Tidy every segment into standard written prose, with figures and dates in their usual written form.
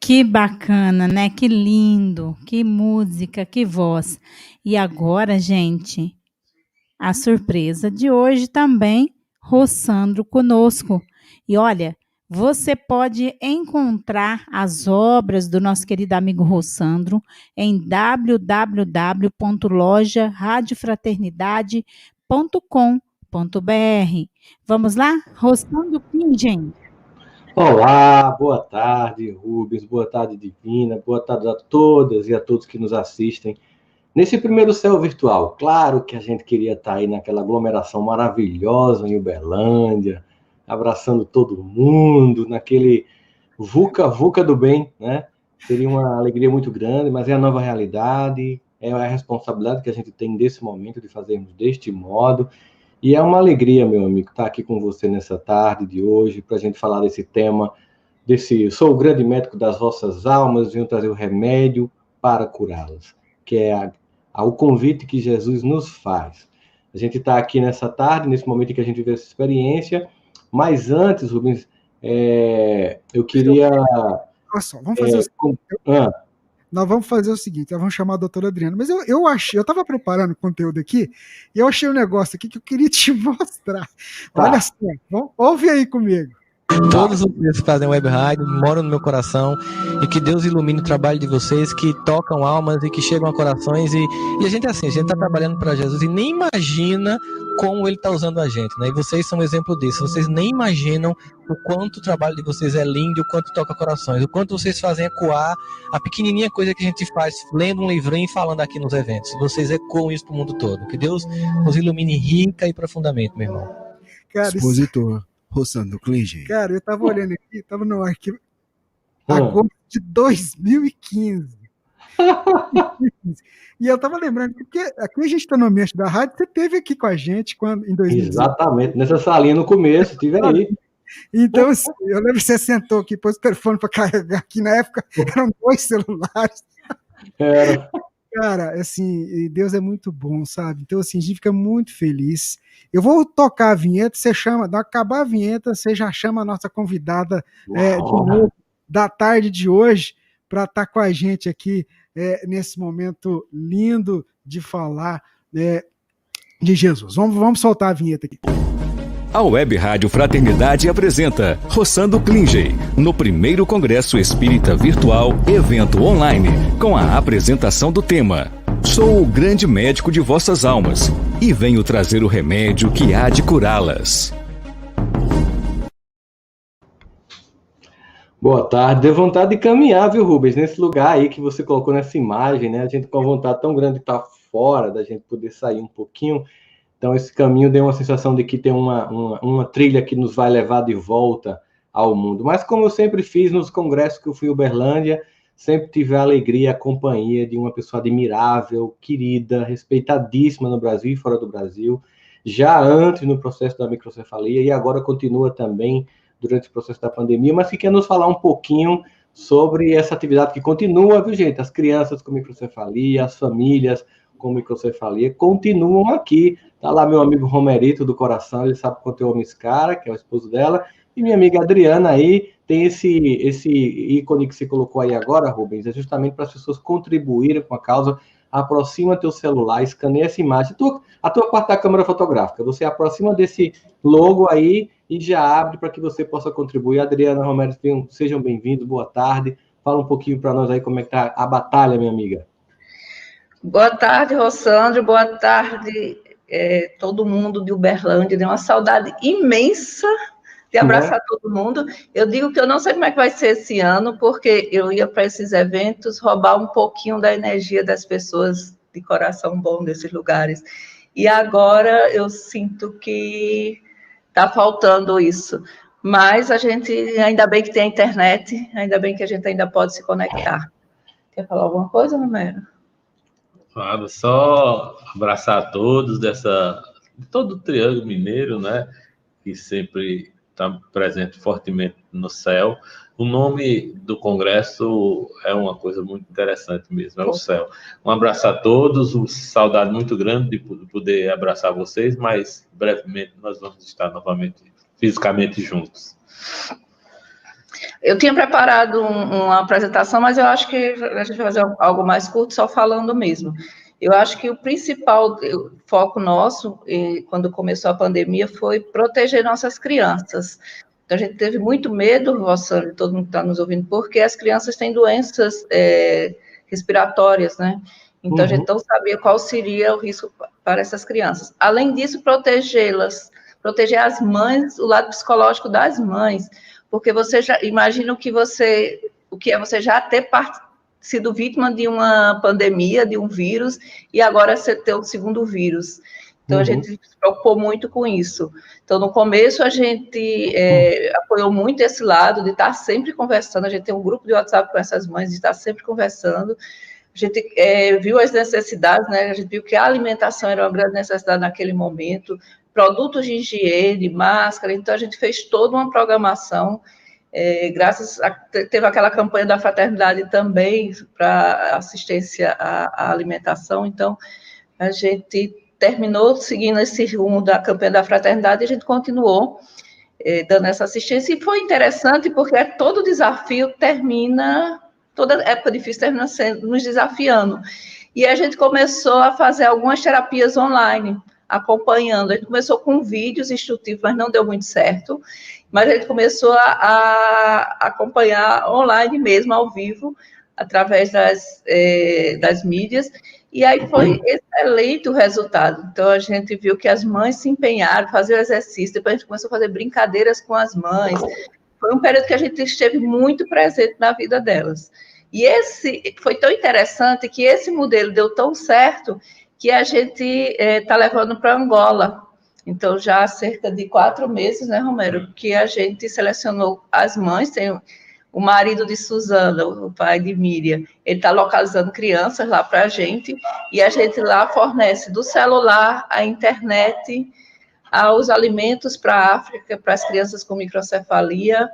Que bacana, né? Que lindo, que música, que voz. E agora, gente, a surpresa de hoje também, Rossandro conosco. E olha, você pode encontrar as obras do nosso querido amigo Rossandro em www.lojaradiofraternidade.com.br. Vamos lá? Rossandro Pingen. Olá, boa tarde, Rubens, boa tarde, Divina, boa tarde a todas e a todos que nos assistem. Nesse primeiro céu virtual, claro que a gente queria estar aí naquela aglomeração maravilhosa em Uberlândia, abraçando todo mundo, naquele VUCA do bem, né? Seria uma alegria muito grande, mas é a nova realidade, é a responsabilidade que a gente tem nesse momento de fazermos deste modo. E é uma alegria, meu amigo, estar aqui com você nessa tarde de hoje, para a gente falar desse tema, sou o grande médico das vossas almas, venho trazer o remédio para curá-las, que é o convite que Jesus nos faz. A gente está aqui nessa tarde, nesse momento em que a gente vive essa experiência, mas antes, Rubens, eu queria... Olha só, vamos fazer o seguinte. Nós vamos fazer o seguinte, nós vamos chamar a doutora Adriana, mas eu estava preparando conteúdo aqui, e eu achei um negócio aqui que eu queria te mostrar. Tá. Olha só, ouve aí comigo. Todos vocês que fazem web rádio moram no meu coração, e que Deus ilumine o trabalho de vocês, que tocam almas e que chegam a corações, e a gente é assim, a gente está trabalhando para Jesus e nem imagina como ele está usando a gente, né? E vocês são um exemplo disso, vocês nem imaginam o quanto o trabalho de vocês é lindo, o quanto toca corações, o quanto vocês fazem ecoar a pequenininha coisa que a gente faz lendo um livrinho e falando aqui nos eventos. Vocês ecoam isso para o mundo todo. Que Deus nos ilumine rica e profundamente, meu irmão. Cara, expositor Rossandro Pingen. Cara, eu tava olhando aqui, tava no arquivo agosto de 2015. E eu tava lembrando, porque aqui a gente está no ambiente da rádio, você esteve aqui com a gente em 2015. Exatamente, nessa salinha no começo, estive aí. Então, assim, eu lembro que você sentou aqui, pôs o telefone para carregar aqui, na época eram 2 celulares. Era. Cara, assim, Deus é muito bom, sabe? Então, assim, a gente fica muito feliz. Eu vou tocar a vinheta, você chama, acabar a vinheta, você já chama a nossa convidada de novo, da tarde de hoje, para estar com a gente aqui nesse momento lindo de falar de Jesus. Vamos soltar a vinheta aqui. A Web Rádio Fraternidade apresenta Rossandro Pingen, no primeiro Congresso Espírita Virtual, evento online, com a apresentação do tema Sou o grande médico de vossas almas e venho trazer o remédio que há de curá-las. Boa tarde, deu vontade de caminhar, viu, Rubens? Nesse lugar aí que você colocou nessa imagem, né? A gente com a vontade tão grande de estar fora, da gente poder sair um pouquinho. Então, esse caminho deu uma sensação de que tem uma trilha que nos vai levar de volta ao mundo. Mas, como eu sempre fiz nos congressos que eu fui em Uberlândia, sempre tive a alegria e a companhia de uma pessoa admirável, querida, respeitadíssima no Brasil e fora do Brasil, já antes no processo da microcefalia e agora continua também durante o processo da pandemia, mas que quer nos falar um pouquinho sobre essa atividade que continua, viu, gente? As crianças com microcefalia, as famílias com microcefalia continuam aqui. Tá lá meu amigo Romerito do coração, ele sabe quanto eu amo esse cara, que é o esposo dela, e minha amiga Adriana aí, tem esse ícone que você colocou aí agora, Rubens, é justamente para as pessoas contribuírem com a causa. Aproxima teu celular, escaneia essa imagem, a tua parte da câmera fotográfica, você aproxima desse logo aí e já abre para que você possa contribuir. Adriana, Romerito, sejam bem-vindos, boa tarde, fala um pouquinho para nós aí como é que tá a batalha, minha amiga. Boa tarde, Rossandro, boa tarde todo mundo de Uberlândia, deu uma saudade imensa de abraçar todo mundo. Eu digo que eu não sei como é que vai ser esse ano, porque eu ia para esses eventos roubar um pouquinho da energia das pessoas de coração bom desses lugares. E agora eu sinto que está faltando isso. Mas a gente, ainda bem que tem a internet, ainda bem que a gente ainda pode se conectar. Quer falar alguma coisa, Romero? Claro, só abraçar a todos de todo o Triângulo Mineiro, né? Que sempre está presente fortemente no céu. O nome do congresso é uma coisa muito interessante mesmo, é o céu. Um abraço a todos, uma saudade muito grande de poder abraçar vocês, mas brevemente nós vamos estar novamente, fisicamente juntos. Eu tinha preparado uma apresentação, mas eu acho que a gente vai fazer algo mais curto, só falando mesmo. Eu acho que o principal foco nosso, quando começou a pandemia, foi proteger nossas crianças. Então, a gente teve muito medo, Rossandro, todo mundo que está nos ouvindo, porque as crianças têm doenças respiratórias, né? Então, a gente não sabia qual seria o risco para essas crianças. Além disso, protegê-las, proteger as mães, o lado psicológico das mães, porque você já imagina o que é você já ter sido vítima de uma pandemia, de um vírus, e agora você ter um segundo vírus. Então, a gente se preocupou muito com isso. Então, no começo, a gente apoiou muito esse lado de estar sempre conversando. A gente tem um grupo de WhatsApp com essas mães, de estar sempre conversando. A gente viu as necessidades, né? A gente viu que a alimentação era uma grande necessidade naquele momento, produtos de higiene, máscara. Então, a gente fez toda uma programação. Teve aquela campanha da fraternidade também para assistência à alimentação. Então, a gente terminou seguindo esse rumo da campanha da fraternidade e a gente continuou dando essa assistência. E foi interessante porque todo desafio toda época difícil termina nos desafiando. E a gente começou a fazer algumas terapias online, acompanhando. A gente começou com vídeos instrutivos, mas não deu muito certo. Mas a gente começou a acompanhar online mesmo, ao vivo, através das mídias. E aí foi excelente o resultado. Então, a gente viu que as mães se empenharam, faziam exercício, depois a gente começou a fazer brincadeiras com as mães. Foi um período que a gente esteve muito presente na vida delas. E esse foi tão interessante que esse modelo deu tão certo que a gente está levando para Angola. Então, já há cerca de 4 meses, né, Romero, que a gente selecionou as mães, tem o marido de Suzana, o pai de Miriam, ele está localizando crianças lá para a gente, e a gente lá fornece do celular, a internet, aos alimentos para a África, para as crianças com microcefalia,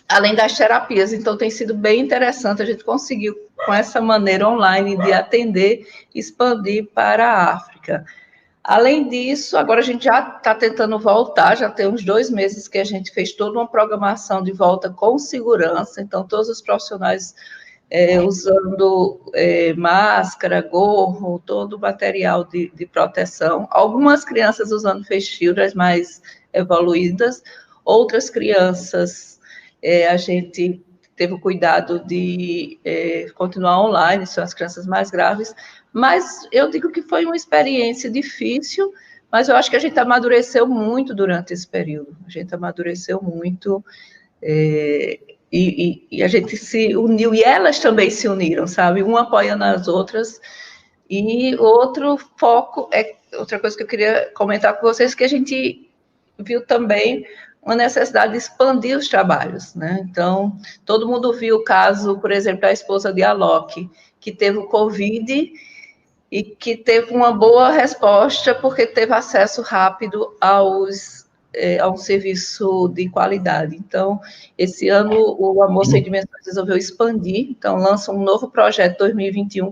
além das terapias. Então, tem sido bem interessante, a gente conseguiu, com essa maneira online de atender, expandir para a África. Além disso, agora a gente já está tentando voltar, já tem uns 2 meses que a gente fez toda uma programação de volta com segurança, então todos os profissionais usando máscara, gorro, todo o material de proteção, algumas crianças usando face shield, as mais evoluídas, outras crianças a gente teve o cuidado de continuar online, são as crianças mais graves, mas eu digo que foi uma experiência difícil, mas eu acho que a gente amadureceu muito durante esse período. A gente amadureceu muito e a gente se uniu, e elas também se uniram, sabe? Uma apoiando as outras. E outro foco, outra coisa que eu queria comentar com vocês, que a gente viu também uma necessidade de expandir os trabalhos, né? Então, todo mundo viu o caso, por exemplo, da esposa de Alok, que teve o Covid e que teve uma boa resposta porque teve acesso rápido a um serviço de qualidade. Então, esse ano, o Amor Sem Dimensões resolveu expandir, então lança um novo projeto 2021,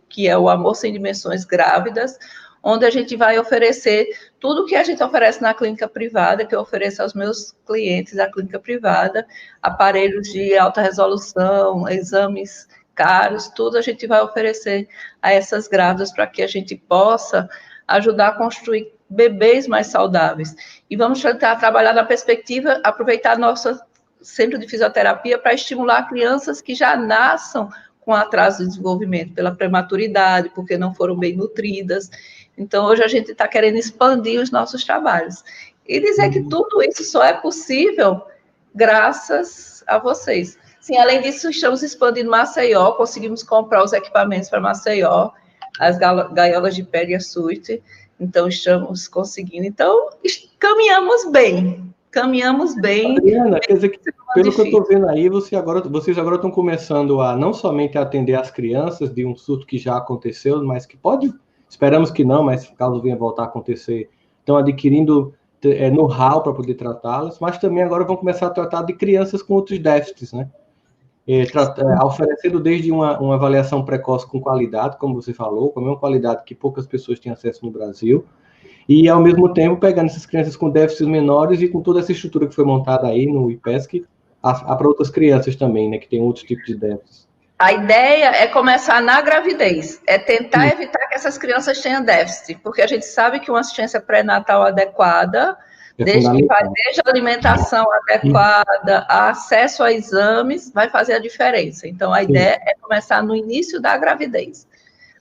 que é o Amor Sem Dimensões Grávidas, onde a gente vai oferecer tudo que a gente oferece na clínica privada, que eu ofereço aos meus clientes da clínica privada, aparelhos de alta resolução, exames caros, tudo a gente vai oferecer a essas grávidas para que a gente possa ajudar a construir bebês mais saudáveis. E vamos tentar trabalhar na perspectiva, aproveitar nosso centro de fisioterapia para estimular crianças que já nasçam com atraso de desenvolvimento, pela prematuridade, porque não foram bem nutridas. Então, hoje a gente está querendo expandir os nossos trabalhos. E dizer que tudo isso só é possível graças a vocês. Sim, além disso, estamos expandindo Maceió, conseguimos comprar os equipamentos para Maceió, as gaiolas de pele e a suíte, então estamos conseguindo. Então, caminhamos bem. Adriana, quer dizer que, pelo que eu estou vendo aí, vocês agora estão começando a não somente atender as crianças de um surto que já aconteceu, mas que pode, esperamos que não, mas caso venha voltar a acontecer, estão adquirindo know-how para poder tratá-las, mas também agora vão começar a tratar de crianças com outros déficits, né? Oferecendo desde uma avaliação precoce com qualidade, como você falou, com a mesma qualidade que poucas pessoas têm acesso no Brasil, E, ao mesmo tempo, pegando essas crianças com déficits menores e com toda essa estrutura que foi montada aí no IPESC, há para outras crianças também, né, que tem outros tipos de déficits. A ideia é começar na gravidez, é tentar evitar que essas crianças tenham déficit, porque a gente sabe que uma assistência pré-natal adequada, desde a alimentação adequada, acesso a exames, vai fazer a diferença. Então, a ideia é começar no início da gravidez,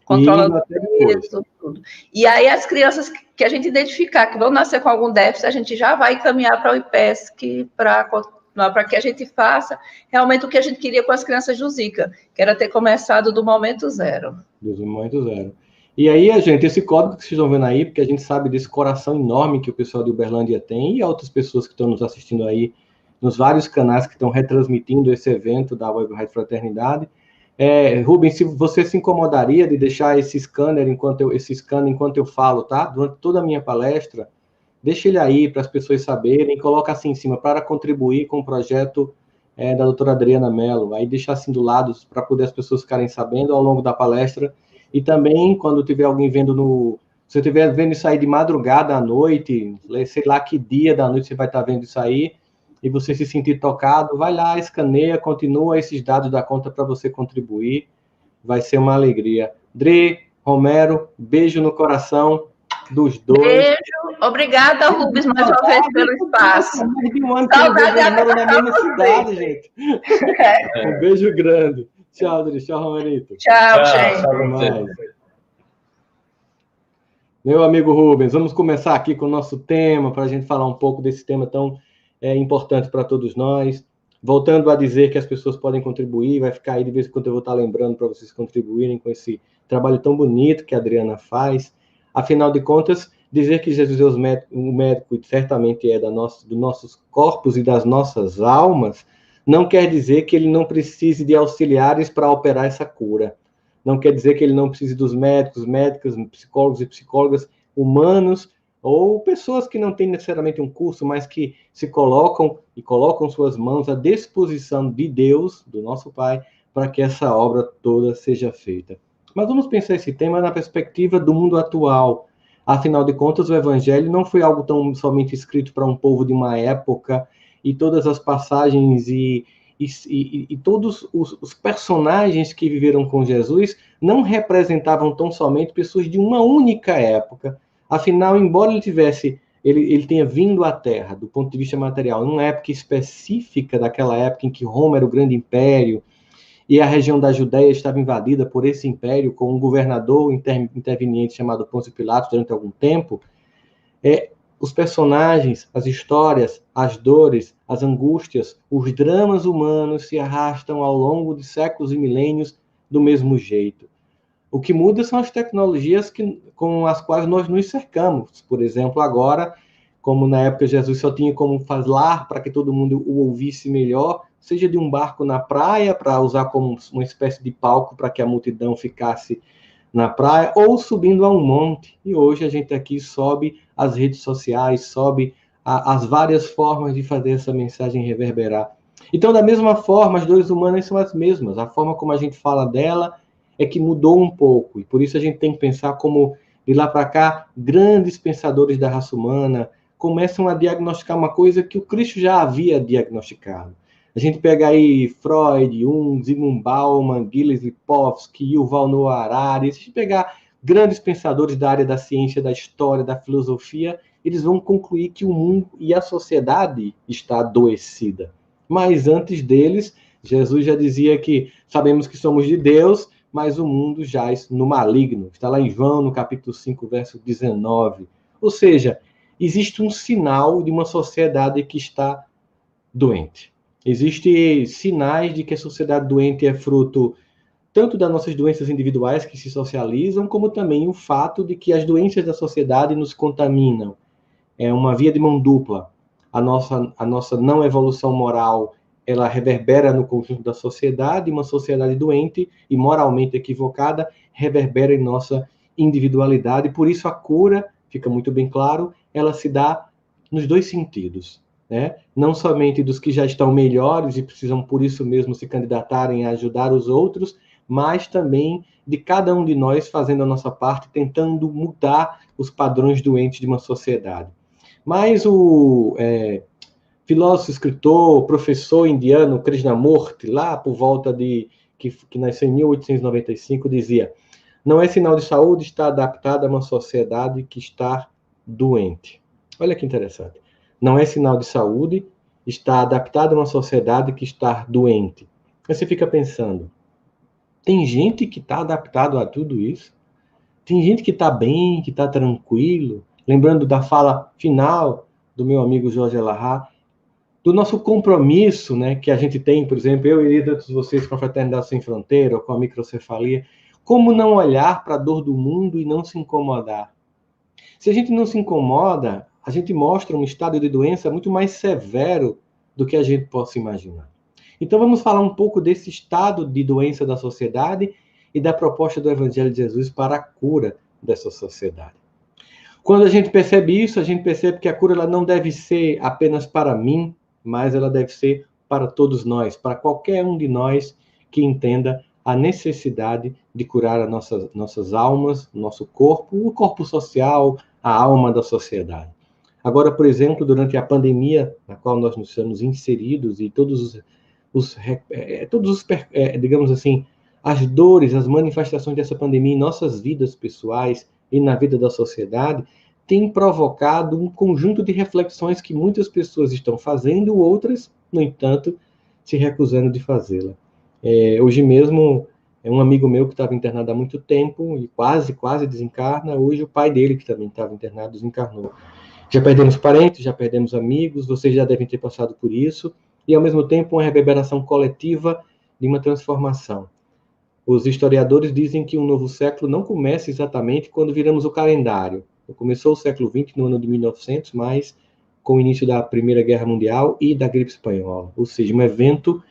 controlando o peso, tudo. E aí, as crianças que a gente identificar que vão nascer com algum déficit, a gente já vai encaminhar para o IPESC para que a gente faça realmente o que a gente queria com as crianças do Zika, que era ter começado do momento zero. Do momento zero. E aí, gente, esse código que vocês estão vendo aí, porque a gente sabe desse coração enorme que o pessoal de Uberlândia tem, e outras pessoas que estão nos assistindo aí, nos vários canais que estão retransmitindo esse evento da Web Rádio Fraternidade. Rubens, se você se incomodaria de deixar esse scanner enquanto eu falo, tá? Durante toda a minha palestra, deixa ele aí para as pessoas saberem, coloca assim em cima, para contribuir com o projeto da doutora Adriana Mello, aí deixa assim do lado, para poder as pessoas ficarem sabendo ao longo da palestra, e também, quando tiver alguém vendo se você estiver vendo isso aí de madrugada à noite, sei lá que dia da noite você vai estar vendo isso aí, e você se sentir tocado, vai lá, escaneia, continua esses dados da conta para você contribuir, vai ser uma alegria. Dre, Romero, beijo no coração dos dois. Beijo, obrigada, Rubens, mais uma vez pelo espaço. Saudade na mesma cidade, gente. Um beijo grande. Tchau, Dre, tchau, Romerito. Tchau, gente. Meu amigo Rubens, vamos começar aqui com o nosso tema, para a gente falar um pouco desse tema tão importante para todos nós. Voltando a dizer que as pessoas podem contribuir, vai ficar aí de vez em quando eu vou estar lembrando para vocês contribuírem com esse trabalho tão bonito que a Adriana faz. Afinal de contas, dizer que Jesus é o médico e certamente é dos nossos corpos e das nossas almas, não quer dizer que ele não precise de auxiliares para operar essa cura. Não quer dizer que ele não precise dos médicos, médicas, psicólogos e psicólogas humanos, ou pessoas que não têm necessariamente um curso, mas que se colocam suas mãos à disposição de Deus, do nosso Pai, para que essa obra toda seja feita. Mas vamos pensar esse tema na perspectiva do mundo atual. Afinal de contas, o Evangelho não foi algo tão somente escrito para um povo de uma época, e todas as passagens e todos os personagens que viveram com Jesus não representavam tão somente pessoas de uma única época. Afinal, embora ele tenha vindo à Terra, do ponto de vista material, numa época específica daquela época em que Roma era o grande império, e a região da Judéia estava invadida por esse império, com um governador interveniente chamado Pôncio Pilatos durante algum tempo, os personagens, as histórias, as dores, as angústias, os dramas humanos se arrastam ao longo de séculos e milênios do mesmo jeito. O que muda são as tecnologias com as quais nós nos cercamos. Por exemplo, agora, como na época Jesus só tinha como falar para que todo mundo o ouvisse melhor, seja de um barco na praia, para usar como uma espécie de palco para que a multidão ficasse na praia, ou subindo a um monte. E hoje a gente aqui sobe as redes sociais, sobe as várias formas de fazer essa mensagem reverberar. Então, da mesma forma, as dores humanas são as mesmas. A forma como a gente fala dela é que mudou um pouco. E por isso a gente tem que pensar como, de lá para cá, grandes pensadores da raça humana começam a diagnosticar uma coisa que o Cristo já havia diagnosticado. A gente pega aí Freud, Jung, Zygmunt Bauman, Gilles Lipovsky, Yuval Noah Harari. Se a gente pegar grandes pensadores da área da ciência, da história, da filosofia, eles vão concluir que o mundo e a sociedade está adoecida. Mas antes deles, Jesus já dizia que sabemos que somos de Deus, mas o mundo jaz no maligno. Está lá em João, no capítulo 5, verso 19. Ou seja, existe um sinal de uma sociedade que está doente. Existem sinais de que a sociedade doente é fruto tanto das nossas doenças individuais que se socializam, como também o fato de que as doenças da sociedade nos contaminam. É uma via de mão dupla. A nossa não evolução moral, ela reverbera no conjunto da sociedade, uma sociedade doente e moralmente equivocada reverbera em nossa individualidade. Por isso a cura, fica muito bem claro, ela se dá nos dois sentidos. Né? Não somente dos que já estão melhores e precisam, por isso mesmo, se candidatarem a ajudar os outros, mas também de cada um de nós fazendo a nossa parte, tentando mudar os padrões doentes de uma sociedade. Mas o filósofo, escritor, professor indiano Krishnamurti, lá por volta de que nasceu em 1895, dizia: não é sinal de saúde estar adaptado a uma sociedade que está doente. Olha que interessante. Não é sinal de saúde estar adaptado a uma sociedade que está doente. Aí você fica pensando, tem gente que está adaptado a tudo isso? Tem gente que está bem, que está tranquilo? Lembrando da fala final do meu amigo Jorge Elahá, do nosso compromisso, né, que a gente tem, por exemplo, eu e todos vocês com a Fraternidade Sem Fronteira, ou com a microcefalia, como não olhar para a dor do mundo e não se incomodar? Se a gente não se incomoda, a gente mostra um estado de doença muito mais severo do que a gente possa imaginar. Então vamos falar um pouco desse estado de doença da sociedade e da proposta do Evangelho de Jesus para a cura dessa sociedade. Quando a gente percebe isso, a gente percebe que a cura ela não deve ser apenas para mim, mas ela deve ser para todos nós, para qualquer um de nós que entenda a necessidade de curar as nossas almas, nosso corpo, o corpo social, a alma da sociedade. Agora, por exemplo, durante a pandemia na qual nós nos estamos inseridos e todos digamos assim, as dores, as manifestações dessa pandemia em nossas vidas pessoais e na vida da sociedade, tem provocado um conjunto de reflexões que muitas pessoas estão fazendo, outras, no entanto, se recusando de fazê-la. Hoje mesmo, um amigo meu que estava internado há muito tempo e quase desencarna, hoje o pai dele, que também estava internado, desencarnou. Já perdemos parentes, já perdemos amigos, vocês já devem ter passado por isso, e ao mesmo tempo uma reverberação coletiva de uma transformação. Os historiadores dizem que um novo século não começa exatamente quando viramos o calendário. Começou o século XX no ano de 1900, mas com o início da Primeira Guerra Mundial e da gripe espanhola. Ou seja, um evento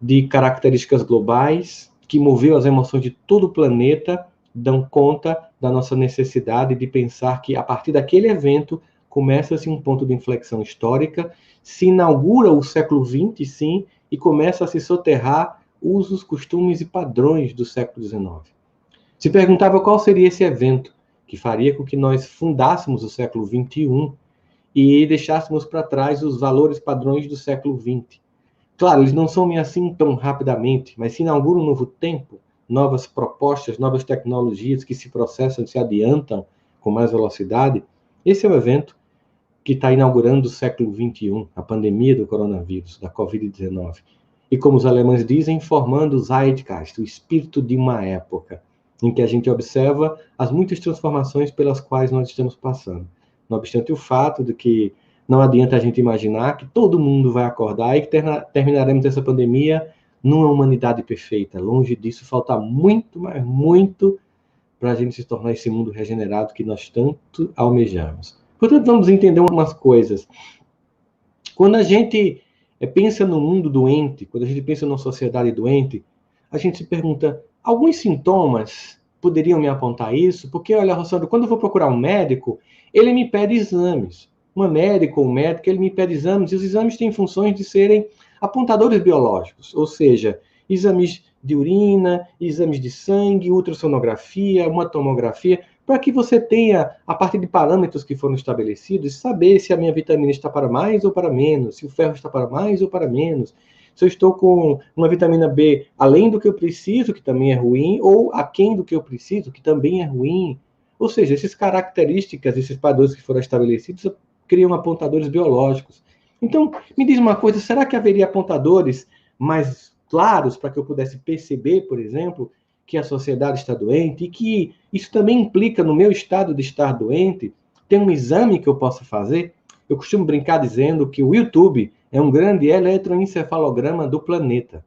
de características globais que moveu as emoções de todo o planeta, dão conta da nossa necessidade de pensar que, a partir daquele evento, começa-se um ponto de inflexão histórica, se inaugura o século XX, sim, e começa a se soterrar usos, costumes e padrões do século XIX. Se perguntava qual seria esse evento que faria com que nós fundássemos o século XXI e deixássemos para trás os valores padrões do século XX. Claro, eles não somem assim tão rapidamente, mas se inaugura um novo tempo, novas propostas, novas tecnologias que se processam, se adiantam com mais velocidade. Esse é o evento que está inaugurando o século XXI, a pandemia do coronavírus, da Covid-19. E como os alemães dizem, formando o Zeitgeist, o espírito de uma época, em que a gente observa as muitas transformações pelas quais nós estamos passando. Não obstante o fato de que não adianta a gente imaginar que todo mundo vai acordar e que terminaremos essa pandemia numa humanidade perfeita. Longe disso, falta muito, mas muito, para a gente se tornar esse mundo regenerado que nós tanto almejamos. Portanto, vamos entender algumas coisas. Quando a gente pensa no mundo doente, quando a gente pensa numa sociedade doente, a gente se pergunta, alguns sintomas poderiam me apontar isso? Porque, olha, Rossandro, quando eu vou procurar um médico, ele me pede exames. Uma médica ou um médico, ele me pede exames, e os exames têm funções de serem apontadores biológicos, ou seja, exames de urina, exames de sangue, ultrassonografia, uma tomografia, para que você tenha, a partir de parâmetros que foram estabelecidos, saber se a minha vitamina está para mais ou para menos, se o ferro está para mais ou para menos, se eu estou com uma vitamina B além do que eu preciso, que também é ruim, ou aquém do que eu preciso, que também é ruim. Ou seja, essas características, esses padrões que foram estabelecidos, criam apontadores biológicos. Então, me diz uma coisa, será que haveria apontadores mais claros para que eu pudesse perceber, por exemplo, que a sociedade está doente e que isso também implica no meu estado de estar doente? Tem um exame que eu possa fazer? Eu costumo brincar dizendo que o YouTube é um grande eletroencefalograma do planeta.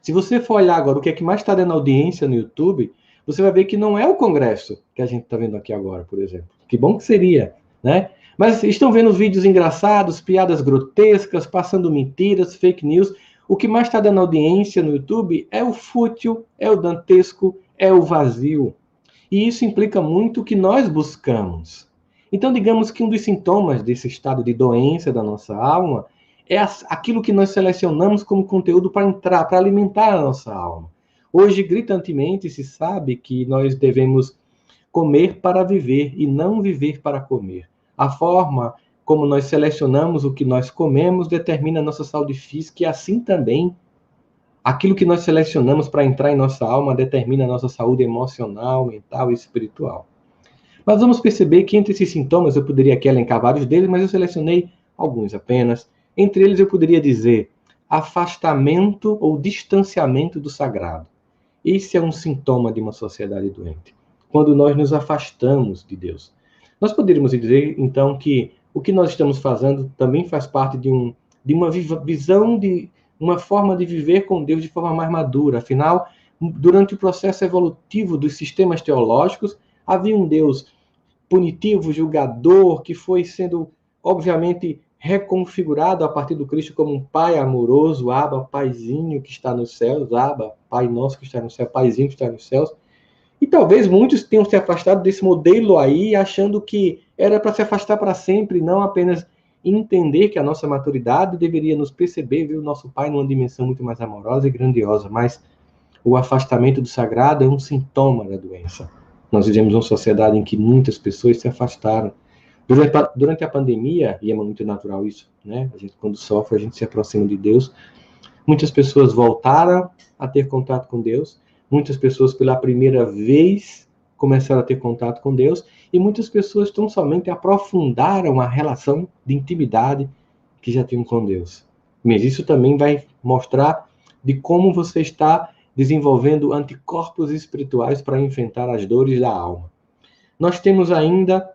Se você for olhar agora o que é que mais está dando audiência no YouTube, você vai ver que não é o Congresso que a gente está vendo aqui agora, por exemplo. Que bom que seria, né? Mas estão vendo vídeos engraçados, piadas grotescas, passando mentiras, fake news. O que mais está dando audiência no YouTube é o fútil, é o dantesco, é o vazio. E isso implica muito o que nós buscamos. Então, digamos que um dos sintomas desse estado de doença da nossa alma é aquilo que nós selecionamos como conteúdo para entrar, para alimentar a nossa alma. Hoje, gritantemente, se sabe que nós devemos comer para viver e não viver para comer. A forma como nós selecionamos o que nós comemos determina a nossa saúde física e assim também aquilo que nós selecionamos para entrar em nossa alma determina a nossa saúde emocional, mental e espiritual. Mas vamos perceber que entre esses sintomas eu poderia aqui elencar vários deles, mas eu selecionei alguns apenas. Entre eles eu poderia dizer afastamento ou distanciamento do sagrado. Esse é um sintoma de uma sociedade doente. Quando nós nos afastamos de Deus. Nós poderíamos dizer, então, que o que nós estamos fazendo também faz parte de uma visão, de uma forma de viver com Deus de forma mais madura. Afinal, durante o processo evolutivo dos sistemas teológicos, havia um Deus punitivo, julgador, que foi sendo, obviamente, reconfigurado a partir do Cristo como um pai amoroso, Abba, paizinho que está nos céus, Abba, pai nosso que está no céu, paizinho que está nos céus. E talvez muitos tenham se afastado desse modelo aí, achando que era para se afastar para sempre, não apenas entender que a nossa maturidade deveria nos perceber, ver o nosso Pai numa dimensão muito mais amorosa e grandiosa, mas o afastamento do sagrado é um sintoma da doença. Nós vivemos uma sociedade em que muitas pessoas se afastaram. Durante a pandemia, e é muito natural isso, né? A gente, quando sofre, a gente se aproxima de Deus. Muitas pessoas voltaram a ter contato com Deus. Muitas pessoas, pela primeira vez, começaram a ter contato com Deus. E muitas pessoas tão somente aprofundaram a relação de intimidade que já tinham com Deus. Mas isso também vai mostrar de como você está desenvolvendo anticorpos espirituais para enfrentar as dores da alma. Nós temos ainda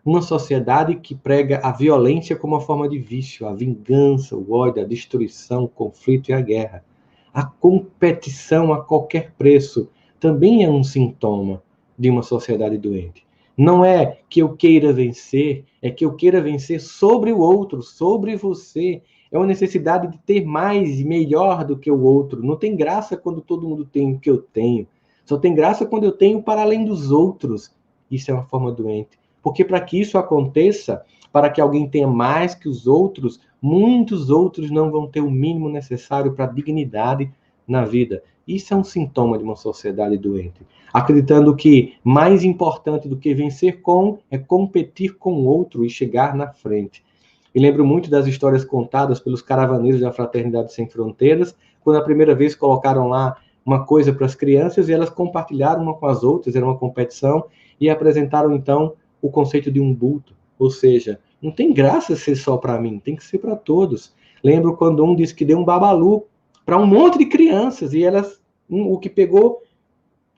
uma sociedade que prega a violência como uma forma de vício, a vingança, o ódio, a destruição, o conflito e a guerra. A competição a qualquer preço também é um sintoma de uma sociedade doente. Não é que eu queira vencer, é que eu queira vencer sobre o outro, sobre você. É uma necessidade de ter mais e melhor do que o outro. Não tem graça quando todo mundo tem o que eu tenho. Só tem graça quando eu tenho para além dos outros. Isso é uma forma doente. Porque para que isso aconteça, para que alguém tenha mais que os outros, muitos outros não vão ter o mínimo necessário para a dignidade na vida. Isso é um sintoma de uma sociedade doente. Acreditando que mais importante do que vencer com é competir com o outro e chegar na frente. E lembro muito das histórias contadas pelos caravaneiros da Fraternidade Sem Fronteiras, quando a primeira vez colocaram lá uma coisa para as crianças e elas compartilharam uma com as outras, era uma competição, e apresentaram então o conceito de um bulto. Ou seja, não tem graça ser só para mim, tem que ser para todos. Lembro quando um disse que deu um babalu para um monte de crianças e elas, o que pegou,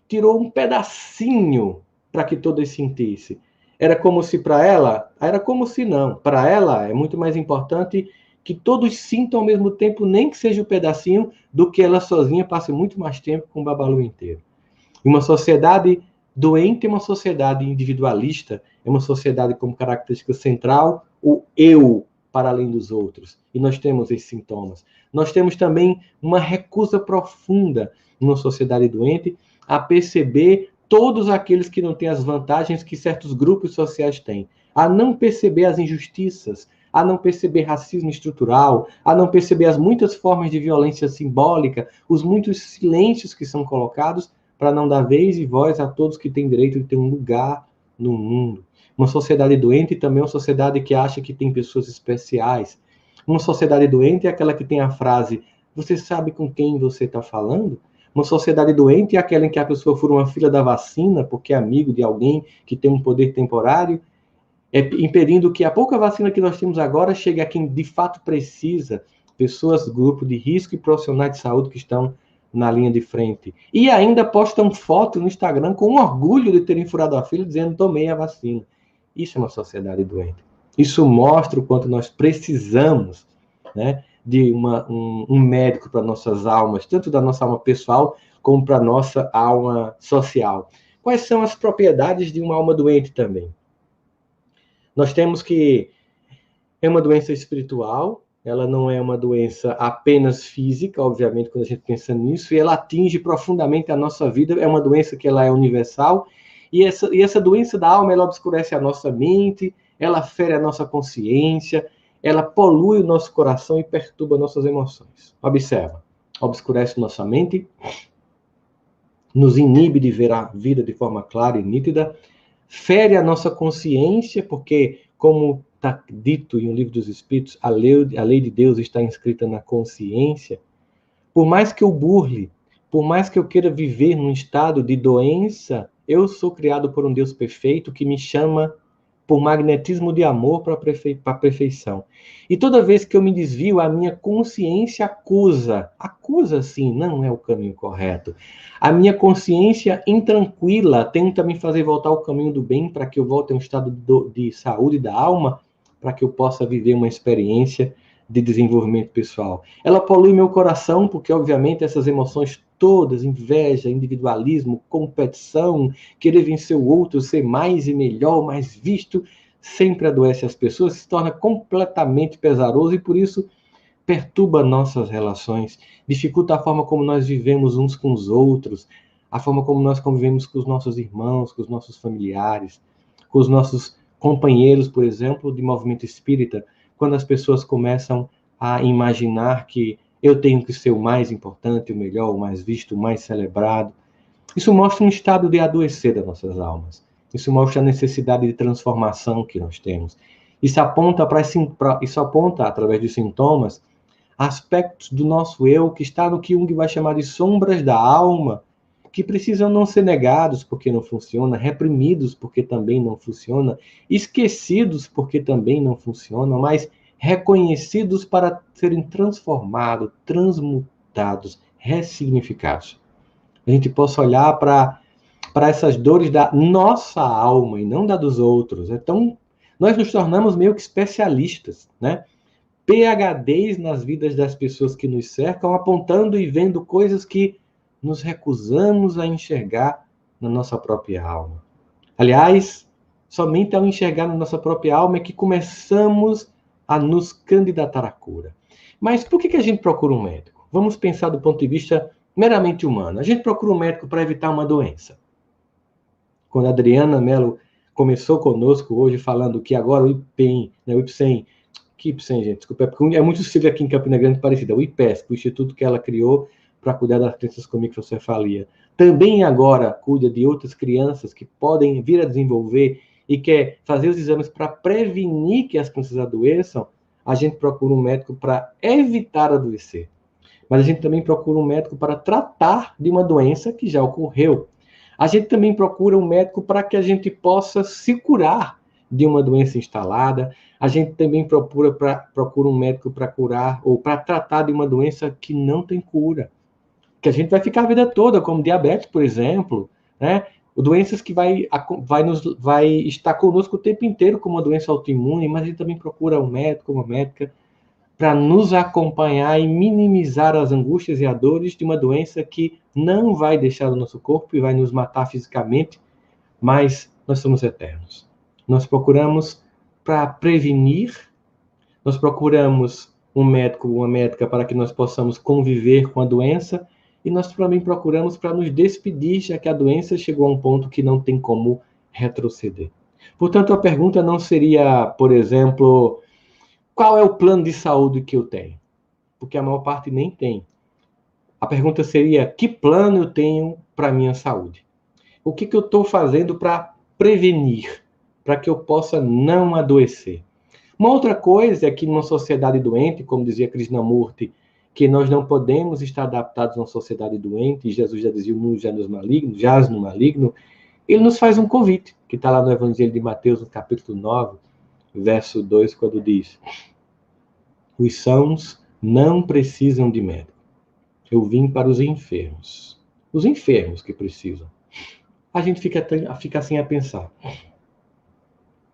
tirou um pedacinho para que todas sentissem. Era como se para ela, era como se não. Para ela é muito mais importante que todos sintam ao mesmo tempo, nem que seja um pedacinho, do que ela sozinha passe muito mais tempo com o babalu inteiro. E uma sociedade doente é uma sociedade individualista, é uma sociedade como característica central o eu para além dos outros. E nós temos esses sintomas. Nós temos também uma recusa profunda numa sociedade doente a perceber todos aqueles que não têm as vantagens que certos grupos sociais têm, a não perceber as injustiças, a não perceber racismo estrutural, a não perceber as muitas formas de violência simbólica, os muitos silêncios que são colocados para não dar vez e voz a todos que têm direito de ter um lugar no mundo. Uma sociedade doente também é uma sociedade que acha que tem pessoas especiais. Uma sociedade doente é aquela que tem a frase, você sabe com quem você está falando? Uma sociedade doente é aquela em que a pessoa fura uma fila da vacina porque é amigo de alguém que tem um poder temporário, impedindo que a pouca vacina que nós temos agora chegue a quem de fato precisa, pessoas do grupo de risco e profissionais de saúde que estão na linha de frente. E ainda postam foto no Instagram com orgulho de terem furado a fila dizendo tomei a vacina. Isso é uma sociedade doente. Isso mostra o quanto nós precisamos, né, de um médico para nossas almas, tanto da nossa alma pessoal como para a nossa alma social. Quais são as propriedades de uma alma doente também? Nós temos que é uma doença espiritual, ela não é uma doença apenas física, obviamente, quando a gente pensa nisso, e ela atinge profundamente a nossa vida, é uma doença que ela é universal, e essa doença da alma, ela obscurece a nossa mente, ela fere a nossa consciência, ela polui o nosso coração e perturba nossas emoções. Observa, obscurece nossa mente, nos inibe de ver a vida de forma clara e nítida, fere a nossa consciência, porque, como está dito em O Livro dos Espíritos, a lei de Deus está inscrita na consciência. Por mais que eu burle, por mais que eu queira viver num estado de doença, eu sou criado por um Deus perfeito que me chama por magnetismo de amor para a perfeição. E toda vez que eu me desvio, a minha consciência acusa sim, não é o caminho correto. A minha consciência intranquila tenta me fazer voltar ao caminho do bem para que eu volte a um estado de saúde da alma, para que eu possa viver uma experiência de desenvolvimento pessoal. Ela polui meu coração, porque, obviamente, essas emoções todas, inveja, individualismo, competição, querer vencer o outro, ser mais e melhor, mais visto, sempre adoece as pessoas, se torna completamente pesaroso e, por isso, perturba nossas relações, dificulta a forma como nós vivemos uns com os outros, a forma como nós convivemos com os nossos irmãos, com os nossos familiares, com os nossos companheiros, por exemplo, de movimento espírita, quando as pessoas começam a imaginar que eu tenho que ser o mais importante, o melhor, o mais visto, o mais celebrado. Isso mostra um estado de adoecer das nossas almas. Isso mostra a necessidade de transformação que nós temos. Isso aponta, através de sintomas, aspectos do nosso eu que está no que Jung vai chamar de sombras da alma, que precisam não ser negados porque não funciona, reprimidos porque também não funciona, esquecidos porque também não funcionam, mas reconhecidos para serem transformados, transmutados, ressignificados. A gente possa olhar para essas dores da nossa alma e não da dos outros. Então, nós nos tornamos meio que especialistas, né? PhDs nas vidas das pessoas que nos cercam, apontando e vendo coisas que nos recusamos a enxergar na nossa própria alma. Aliás, somente ao enxergar na nossa própria alma é que começamos a nos candidatar à cura. Mas por que a gente procura um médico? Vamos pensar do ponto de vista meramente humano. A gente procura um médico para evitar uma doença. Quando a Adriana Mello começou conosco hoje falando que agora o IPEM, né, o IPSEM, gente, desculpa, é muito sigla aqui em Campina Grande parecida, o IPESC, o instituto que ela criou para cuidar das crianças com microcefalia. Também agora cuida de outras crianças que podem vir a desenvolver e quer fazer os exames para prevenir que as crianças adoeçam. A gente procura um médico para evitar adoecer. Mas a gente também procura um médico para tratar de uma doença que já ocorreu. A gente também procura um médico para que a gente possa se curar de uma doença instalada. A gente também procura um médico para curar ou para tratar de uma doença que não tem cura, que a gente vai ficar a vida toda, como diabetes, por exemplo, né? Doenças que vai estar conosco o tempo inteiro, como uma doença autoimune, mas a gente também procura um médico, uma médica, para nos acompanhar e minimizar as angústias e as dores de uma doença que não vai deixar o nosso corpo e vai nos matar fisicamente, mas nós somos eternos. Nós procuramos para prevenir, nós procuramos um médico, uma médica para que nós possamos conviver com a doença, e nós também procuramos para nos despedir, já que a doença chegou a um ponto que não tem como retroceder. Portanto, a pergunta não seria, por exemplo, qual é o plano de saúde que eu tenho? Porque a maior parte nem tem. A pergunta seria, que plano eu tenho para a minha saúde? O que eu estou fazendo para prevenir, para que eu possa não adoecer? Uma outra coisa é que numa sociedade doente, como dizia Krishnamurti, que nós não podemos estar adaptados a uma sociedade doente, e Jesus já dizia, o mundo jaz no maligno, ele nos faz um convite, que está lá no Evangelho de Mateus, no capítulo 9, verso 2, quando diz, os sãos não precisam de médico. Eu vim para os enfermos que precisam. A gente fica assim a pensar,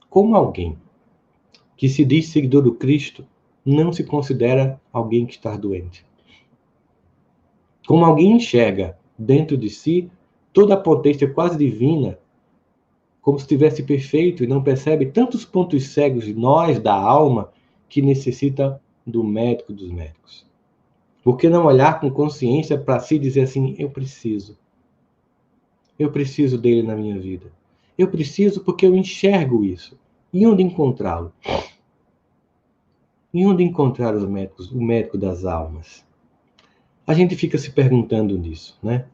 como alguém que se diz seguidor do Cristo não se considera alguém que está doente? Como alguém enxerga dentro de si toda a potência quase divina, como se estivesse perfeito e não percebe tantos pontos cegos de nós, da alma, que necessita do médico dos médicos? Por que não olhar com consciência para si e dizer assim, eu preciso dele na minha vida. Eu preciso porque eu enxergo isso. E onde encontrá-lo? E onde encontrar os médicos, o médico das almas? A gente fica se perguntando nisso, né?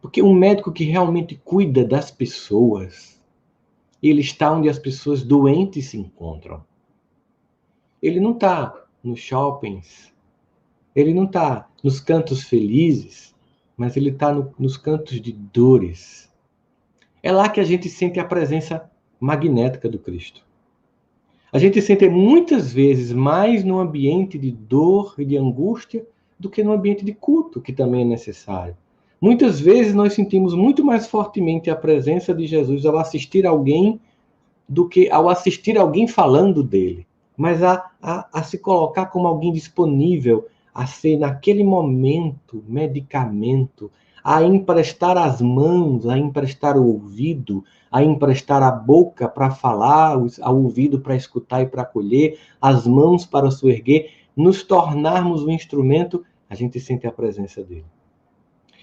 Porque um médico que realmente cuida das pessoas, ele está onde as pessoas doentes se encontram. Ele não está nos shoppings, ele não está nos cantos felizes, mas ele está nos cantos de dores. É lá que a gente sente a presença magnética do Cristo. A gente sente muitas vezes mais no ambiente de dor e de angústia do que no ambiente de culto, que também é necessário. Muitas vezes nós sentimos muito mais fortemente a presença de Jesus ao assistir alguém do que ao assistir alguém falando dele. Mas a se colocar como alguém disponível a ser, naquele momento, medicamento, a emprestar as mãos, a emprestar o ouvido, a emprestar a boca para falar, ao ouvido para escutar e para acolher, as mãos para se erguer, nos tornarmos um instrumento, a gente sente a presença dele.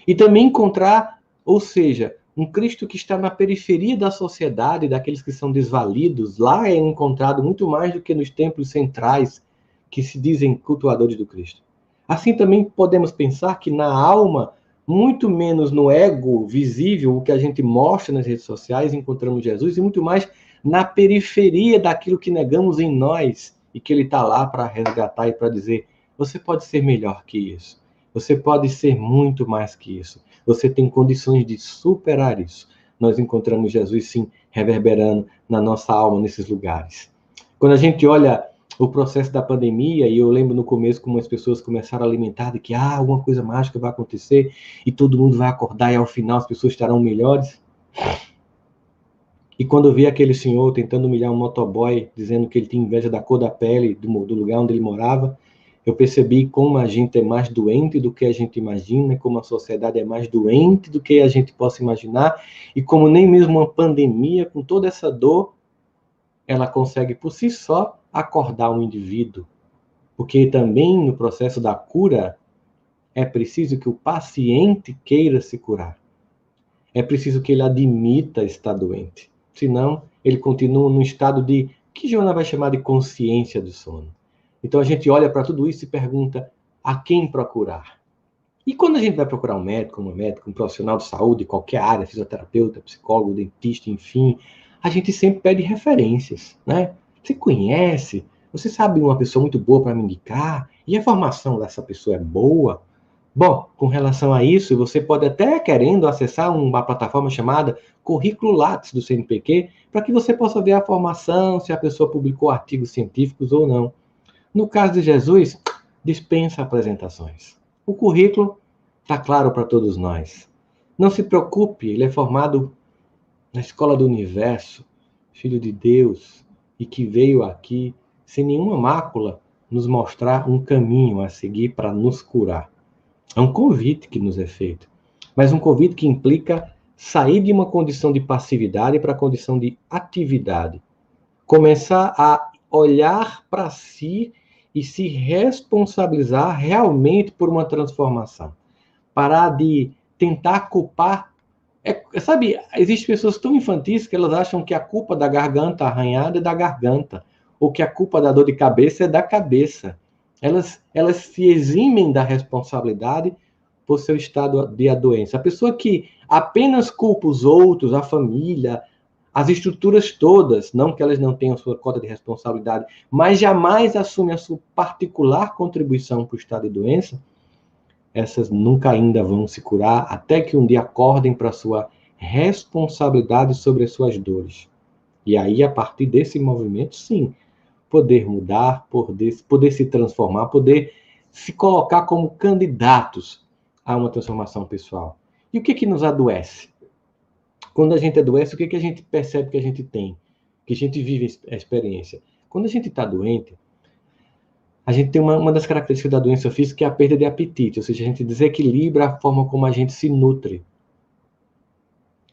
E também encontrar, ou seja, um Cristo que está na periferia da sociedade, daqueles que são desvalidos, lá é encontrado muito mais do que nos templos centrais, que se dizem cultuadores do Cristo. Assim também podemos pensar que na alma, muito menos no ego visível, o que a gente mostra nas redes sociais, encontramos Jesus, e muito mais na periferia daquilo que negamos em nós, e que ele está lá para resgatar e para dizer, você pode ser melhor que isso. Você pode ser muito mais que isso. Você tem condições de superar isso. Nós encontramos Jesus, sim, reverberando na nossa alma, nesses lugares. Quando a gente olha o processo da pandemia, e eu lembro no começo como as pessoas começaram a alimentar de que alguma coisa mágica vai acontecer e todo mundo vai acordar e ao final as pessoas estarão melhores. E quando eu vi aquele senhor tentando humilhar um motoboy, dizendo que ele tinha inveja da cor da pele do lugar onde ele morava, eu percebi como a gente é mais doente do que a gente imagina, como a sociedade é mais doente do que a gente possa imaginar, e como nem mesmo uma pandemia, com toda essa dor, ela consegue por si só acordar um indivíduo. Porque também no processo da cura, é preciso que o paciente queira se curar. É preciso que ele admita estar doente. Senão, ele continua num estado de, que Joana vai chamar de consciência do sono. Então a gente olha para tudo isso e pergunta a quem procurar. E quando a gente vai procurar um médico, um profissional de saúde, qualquer área, fisioterapeuta, psicólogo, dentista, enfim, a gente sempre pede referências, né? Você conhece? Você sabe uma pessoa muito boa para me indicar? E a formação dessa pessoa é boa? Bom, com relação a isso, você pode até querendo acessar uma plataforma chamada Currículo Lattes do CNPq, para que você possa ver a formação, se a pessoa publicou artigos científicos ou não. No caso de Jesus, dispensa apresentações. O currículo está claro para todos nós. Não se preocupe, ele é formado na escola do universo, filho de Deus, e que veio aqui, sem nenhuma mácula, nos mostrar um caminho a seguir para nos curar. É um convite que nos é feito, mas um convite que implica sair de uma condição de passividade para a condição de atividade. Começar a olhar para si e se responsabilizar realmente por uma transformação. Parar de tentar culpar. Sabe, existem pessoas tão infantis que elas acham que a culpa da garganta arranhada é da garganta, ou que a culpa da dor de cabeça é da cabeça. Elas se eximem da responsabilidade por seu estado de doença. A pessoa que apenas culpa os outros, a família, as estruturas todas, não que elas não tenham sua cota de responsabilidade, mas jamais assume a sua particular contribuição para o estado de doença, essas nunca ainda vão se curar, até que um dia acordem para a sua responsabilidade sobre as suas dores. E aí, a partir desse movimento, sim, poder mudar, poder se transformar, poder se colocar como candidatos a uma transformação pessoal. E o que nos adoece? Quando a gente adoece, o que a gente percebe que a gente tem? Que a gente vive a experiência. Quando a gente está doente, a gente tem uma das características da doença física que é a perda de apetite, ou seja, a gente desequilibra a forma como a gente se nutre.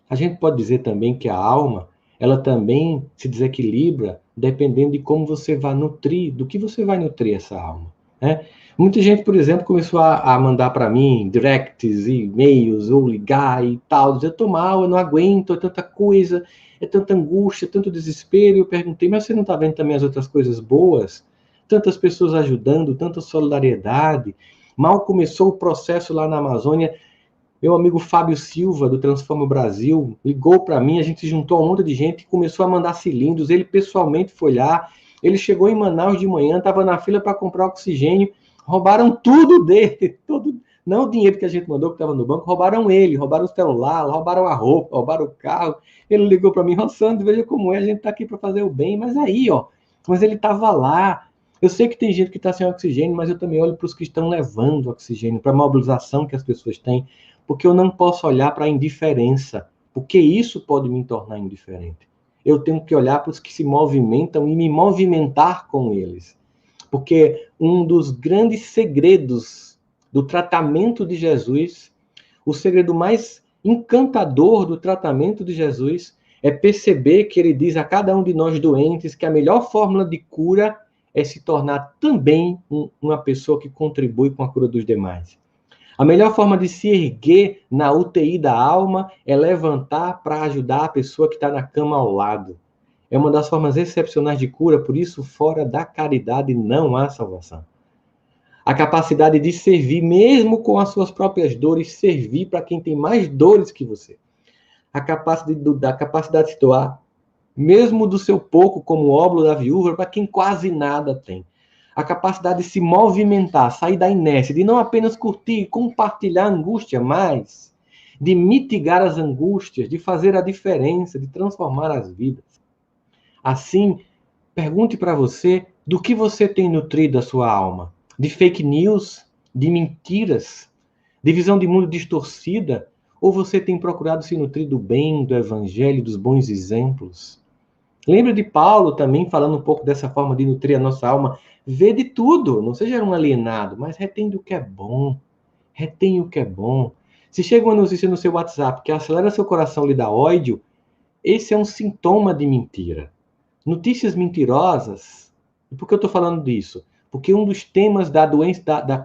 A gente pode dizer também que a alma, ela também se desequilibra dependendo de como você vai nutrir, do que você vai nutrir essa alma, né? Muita gente, por exemplo, começou a mandar para mim directs, e-mails, ou ligar e tal, dizer, eu tô mal, eu não aguento, é tanta coisa, é tanta angústia, é tanto desespero. Eu perguntei, mas você não está vendo também as outras coisas boas? Tantas pessoas ajudando, tanta solidariedade. Mal começou o processo lá na Amazônia, Meu amigo Fábio Silva, do Transforma o Brasil, ligou para mim, a gente se juntou um monte de gente e começou a mandar cilindros, ele pessoalmente foi lá, ele chegou em Manaus de manhã, estava na fila para comprar oxigênio, roubaram tudo dele, não o dinheiro que a gente mandou, que estava no banco, roubaram ele, roubaram o celular, roubaram a roupa, roubaram o carro. Ele ligou para mim, Rossandro, veja como é, a gente está aqui para fazer o bem, mas aí, mas ele estava lá. Eu sei que tem gente que está sem oxigênio, mas eu também olho para os que estão levando oxigênio, para a mobilização que as pessoas têm, porque eu não posso olhar para a indiferença, porque isso pode me tornar indiferente. Eu tenho que olhar para os que se movimentam e me movimentar com eles. Porque um dos grandes segredos do tratamento de Jesus, o segredo mais encantador do tratamento de Jesus, é perceber que ele diz a cada um de nós doentes que a melhor fórmula de cura é se tornar também uma pessoa que contribui com a cura dos demais. A melhor forma de se erguer na UTI da alma é levantar para ajudar a pessoa que está na cama ao lado. É uma das formas excepcionais de cura, por isso, fora da caridade não há salvação. A capacidade de servir, mesmo com as suas próprias dores, servir para quem tem mais dores que você. A capacidade de se doar, mesmo do seu pouco, como o óbolo da viúva, para quem quase nada tem. A capacidade de se movimentar, sair da inércia, de não apenas curtir e compartilhar a angústia, mas de mitigar as angústias, de fazer a diferença, de transformar as vidas. Assim, pergunte para você do que você tem nutrido a sua alma. De fake news, de mentiras, de visão de mundo distorcida, ou você tem procurado se nutrir do bem, do evangelho, dos bons exemplos? Lembra de Paulo também falando um pouco dessa forma de nutrir a nossa alma? Vê de tudo, não seja um alienado, mas retém do que é bom. Retém o que é bom. Se chega uma notícia no seu WhatsApp que acelera seu coração e lhe dá ódio, esse é um sintoma de mentira. Notícias mentirosas. E por que eu estou falando disso? Porque um dos temas da doença,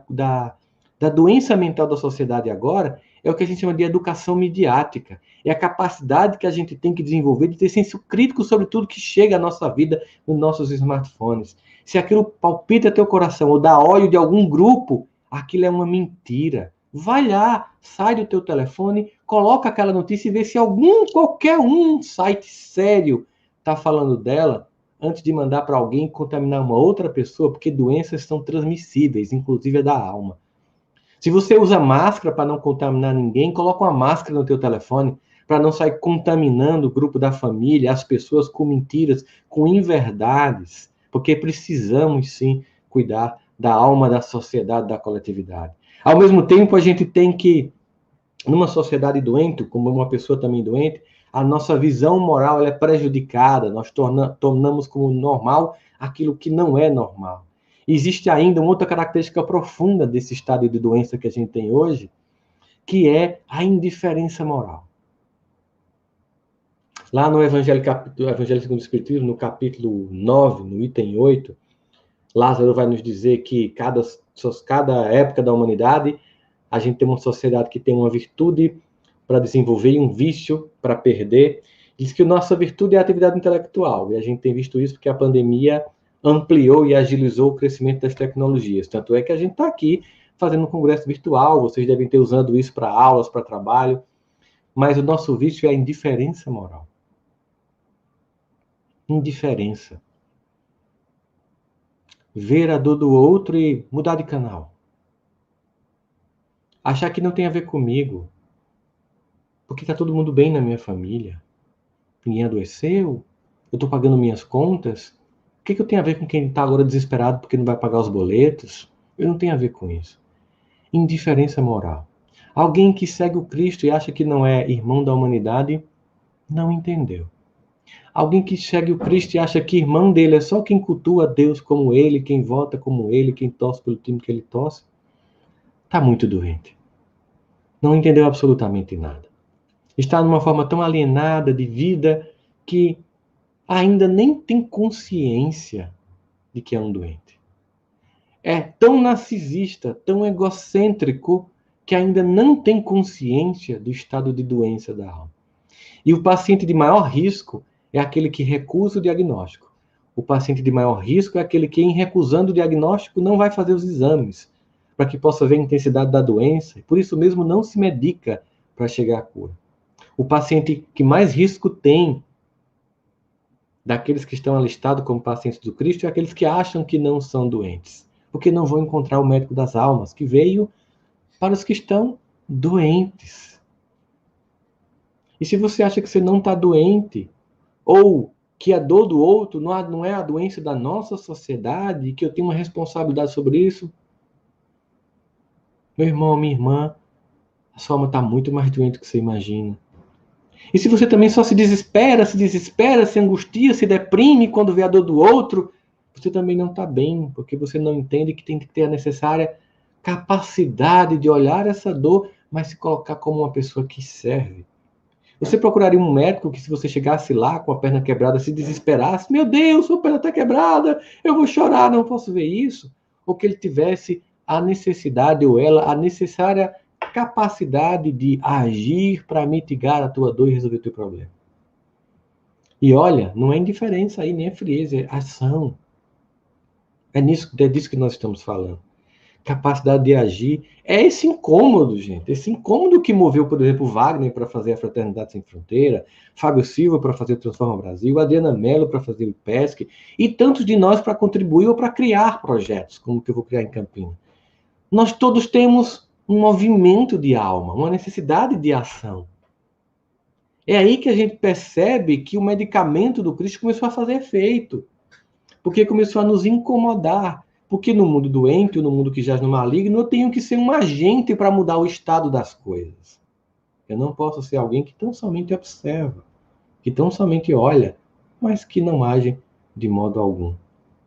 da doença mental da sociedade agora é o que a gente chama de educação midiática. É a capacidade que a gente tem que desenvolver de ter senso crítico sobre tudo que chega à nossa vida nos nossos smartphones. Se aquilo palpita teu coração ou dá ódio de algum grupo, aquilo é uma mentira. Vai lá, sai do teu telefone, coloca aquela notícia e vê se qualquer site sério está falando dela, antes de mandar para alguém contaminar uma outra pessoa, porque doenças são transmissíveis, inclusive a da alma. Se você usa máscara para não contaminar ninguém, coloca uma máscara no teu telefone para não sair contaminando o grupo da família, as pessoas com mentiras, com inverdades, porque precisamos sim cuidar da alma da sociedade, da coletividade. Ao mesmo tempo, a gente tem que, numa sociedade doente, como uma pessoa também doente, a nossa visão moral ela é prejudicada, nós tornamos como normal aquilo que não é normal. Existe ainda uma outra característica profunda desse estado de doença que a gente tem hoje, que é a indiferença moral. Lá no Evangelho segundo o Espiritismo, no capítulo 9, no item 8, Lázaro vai nos dizer que cada época da humanidade, a gente tem uma sociedade que tem uma virtude para desenvolver e um vício para perder. Diz que a nossa virtude é a atividade intelectual, e a gente tem visto isso porque a pandemia ampliou e agilizou o crescimento das tecnologias. Tanto é que a gente está aqui fazendo um congresso virtual, vocês devem ter usando isso para aulas, para trabalho, mas o nosso vício é a indiferença moral. Indiferença. Ver a dor do outro e mudar de canal. Achar que não tem a ver comigo. Porque está todo mundo bem na minha família. Ninguém adoeceu. Eu estou pagando minhas contas. O que eu tenho a ver com quem está agora desesperado porque não vai pagar os boletos? Eu não tenho a ver com isso. Indiferença moral. Alguém que segue o Cristo e acha que não é irmão da humanidade, não entendeu. Alguém que segue o Cristo e acha que irmão dele é só quem cultua Deus como ele, quem vota como ele, quem torce pelo time que ele torce, está muito doente. Não entendeu absolutamente nada. Está numa forma tão alienada de vida que ainda nem tem consciência de que é um doente. É tão narcisista, tão egocêntrico, que ainda não tem consciência do estado de doença da alma. E o paciente de maior risco é aquele que recusa o diagnóstico. O paciente de maior risco é aquele que, em recusando o diagnóstico, não vai fazer os exames, para que possa ver a intensidade da doença, e por isso mesmo não se medica para chegar à cura. O paciente que mais risco tem daqueles que estão alistados como pacientes do Cristo é aqueles que acham que não são doentes, porque não vão encontrar o médico das almas, que veio para os que estão doentes. E se você acha que você não está doente, ou que a dor do outro não é a doença da nossa sociedade, e que eu tenho uma responsabilidade sobre isso, meu irmão, minha irmã, a sua alma está muito mais doente do que você imagina. E se você também só se desespera, se angustia, se deprime quando vê a dor do outro, você também não está bem, porque você não entende que tem que ter a necessária capacidade de olhar essa dor, mas se colocar como uma pessoa que serve. Você procuraria um médico que, se você chegasse lá com a perna quebrada, se desesperasse, meu Deus, sua perna está quebrada, eu vou chorar, não posso ver isso? Ou que ele tivesse a necessidade, ou ela, a necessária capacidade de agir para mitigar a tua dor e resolver o teu problema. E olha, não é indiferença aí, nem é frieza, é ação. É disso que nós estamos falando. Capacidade de agir. É esse incômodo, gente. Esse incômodo que moveu, por exemplo, Wagner para fazer a Fraternidade Sem Fronteira, Fábio Silva para fazer o Transforma Brasil, Adriana Mello para fazer o IPESC, e tantos de nós para contribuir ou para criar projetos, como o que eu vou criar em Campinas. Nós todos temos um movimento de alma, uma necessidade de ação. É aí que a gente percebe que o medicamento do Cristo começou a fazer efeito, porque começou a nos incomodar, porque no mundo doente, ou no mundo que jaz no maligno, eu tenho que ser um agente para mudar o estado das coisas. Eu não posso ser alguém que tão somente observa, que tão somente olha, mas que não age de modo algum.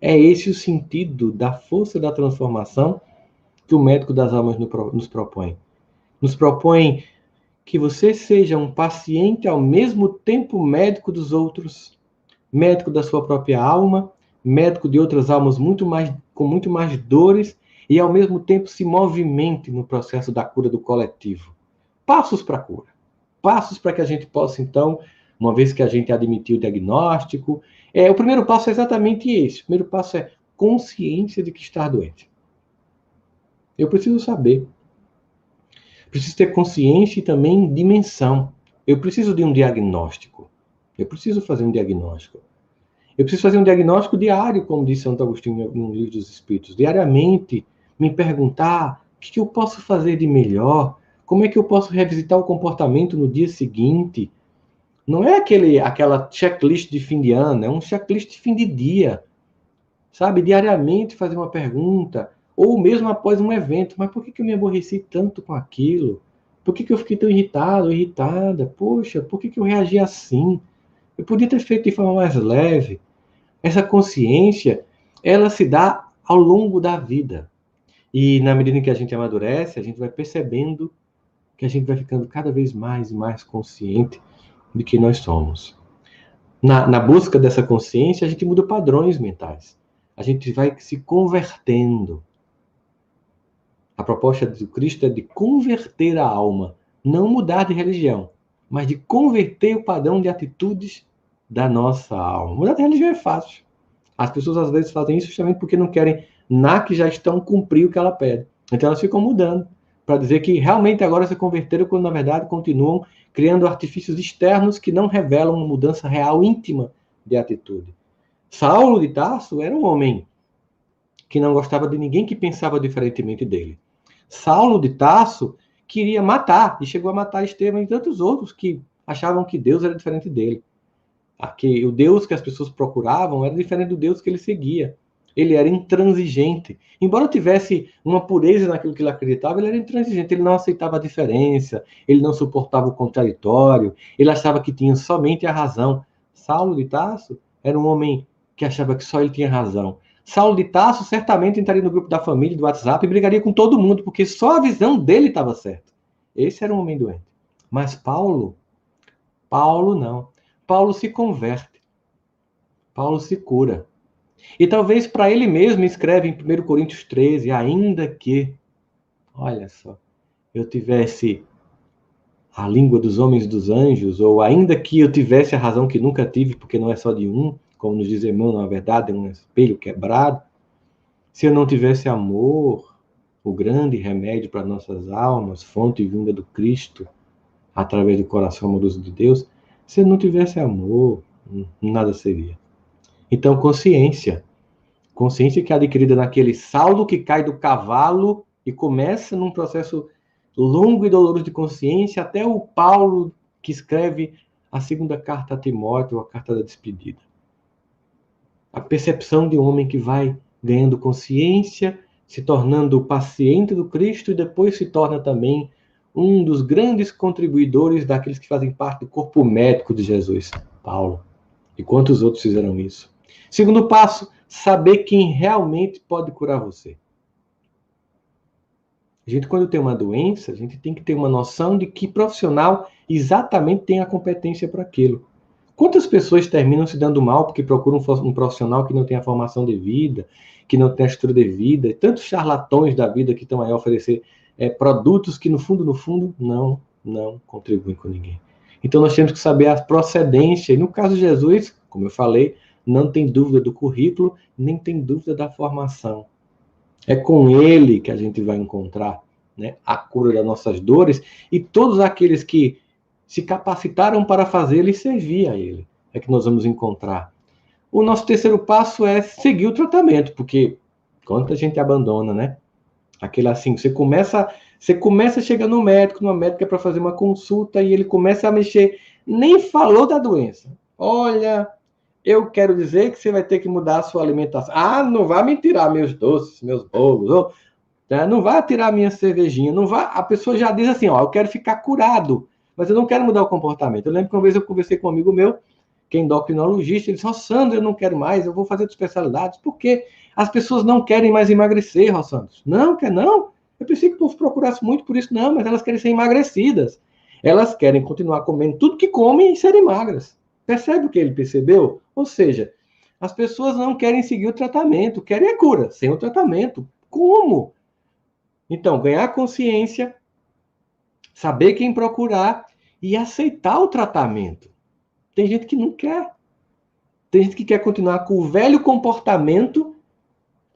É esse o sentido da força da transformação que o médico das almas nos propõe. Nos propõe que você seja um paciente ao mesmo tempo médico dos outros, médico da sua própria alma, médico de outras almas com muito mais dores, e ao mesmo tempo se movimente no processo da cura do coletivo. Passos para a cura. Passos para que a gente possa, então, uma vez que a gente admitiu o diagnóstico, o primeiro passo é exatamente esse. O primeiro passo é consciência de que está doente. Eu preciso saber. Preciso ter consciência e também dimensão. Eu preciso de um diagnóstico. Eu preciso fazer um diagnóstico. Eu preciso fazer um diagnóstico diário, como disse Santo Agostinho no Livro dos Espíritos. Diariamente, me perguntar o que eu posso fazer de melhor, como é que eu posso revisitar o comportamento no dia seguinte. Não é aquela checklist de fim de ano, é um checklist de fim de dia. Sabe, diariamente fazer uma pergunta, ou mesmo após um evento, mas por que eu me aborreci tanto com aquilo? Por que eu fiquei tão irritado, irritada? Poxa, por que eu reagi assim? Eu podia ter feito de forma mais leve. Essa consciência, ela se dá ao longo da vida. E na medida em que a gente amadurece, a gente vai percebendo que a gente vai ficando cada vez mais e mais consciente de que nós somos. Na busca dessa consciência, a gente muda padrões mentais. A gente vai se convertendo. A proposta do Cristo é de converter a alma, não mudar de religião, mas de converter o padrão de atitudes da nossa alma. Mudar de religião é fácil. As pessoas às vezes fazem isso justamente porque não querem, que já estão, cumprir o que ela pede. Então elas ficam mudando, para dizer que realmente agora se converteram, quando na verdade continuam criando artifícios externos que não revelam uma mudança real, íntima de atitude. Saulo de Tarso era um homem que não gostava de ninguém que pensava diferentemente dele. Saulo de Tarso queria matar, e chegou a matar Estevão e tantos outros que achavam que Deus era diferente dele. Que o Deus que as pessoas procuravam era diferente do Deus que ele seguia. Ele era intransigente. Embora tivesse uma pureza naquilo que ele acreditava, ele era intransigente. Ele não aceitava a diferença, ele não suportava o contraditório, ele achava que tinha somente a razão. Saulo de Tarso era um homem que achava que só ele tinha razão. Saulo de Tarso certamente entraria no grupo da família, do WhatsApp, e brigaria com todo mundo, porque só a visão dele estava certa. Esse era um homem doente. Mas Paulo não. Paulo se converte. Paulo se cura. E talvez para ele mesmo escreve em 1 Coríntios 13, ainda que, olha só, eu tivesse a língua dos homens e dos anjos, ou ainda que eu tivesse a razão que nunca tive, porque não é só de um, como nos diz irmão, na verdade é um espelho quebrado, se eu não tivesse amor, o grande remédio para nossas almas, fonte vinda do Cristo, através do coração amoroso de Deus, se não tivesse amor, nada seria. Então, consciência que é adquirida naquele saldo que cai do cavalo e começa num processo longo e doloroso de consciência, até o Paulo que escreve a segunda carta a Timóteo, a carta da despedida. A percepção de um homem que vai ganhando consciência, se tornando paciente do Cristo e depois se torna também um dos grandes contribuidores daqueles que fazem parte do corpo médico de Jesus, Paulo. E quantos outros fizeram isso? Segundo passo, saber quem realmente pode curar você. A gente, quando tem uma doença, a gente tem que ter uma noção de que profissional exatamente tem a competência para aquilo. Quantas pessoas terminam se dando mal porque procuram um profissional que não tem a formação devida, que não tem a estrutura devida, e tantos charlatões da vida que estão aí a oferecer produtos que, no fundo, não contribuem com ninguém. Então, nós temos que saber a procedência. E, no caso de Jesus, como eu falei, não tem dúvida do currículo, nem tem dúvida da formação. É com ele que a gente vai encontrar, né, a cura das nossas dores, e todos aqueles que se capacitaram para fazê-lo e servir a ele, é que nós vamos encontrar. O nosso terceiro passo é seguir o tratamento, porque quanta gente abandona, né? Aquele assim, você começa a chegar no médico, numa médica para fazer uma consulta, e ele começa a mexer, nem falou da doença. Olha, eu quero dizer que você vai ter que mudar a sua alimentação. Ah, não vai me tirar meus doces, meus bolos, não vai tirar minha cervejinha, não vai. A pessoa já diz assim, eu quero ficar curado, mas eu não quero mudar o comportamento. Eu lembro que uma vez eu conversei com um amigo meu, que é endocrinologista, ele disse, Sandro, eu não quero mais, eu vou fazer especialidades. Por quê? As pessoas não querem mais emagrecer, Sandro. Não, quer não? Eu pensei que o povo procurasse muito por isso. Não, mas elas querem ser emagrecidas. Elas querem continuar comendo tudo que comem e serem magras. Percebe o que ele percebeu? Ou seja, as pessoas não querem seguir o tratamento, querem a cura, sem o tratamento. Como? Então, ganhar consciência, saber quem procurar e aceitar o tratamento. Tem gente que não quer. Tem gente que quer continuar com o velho comportamento,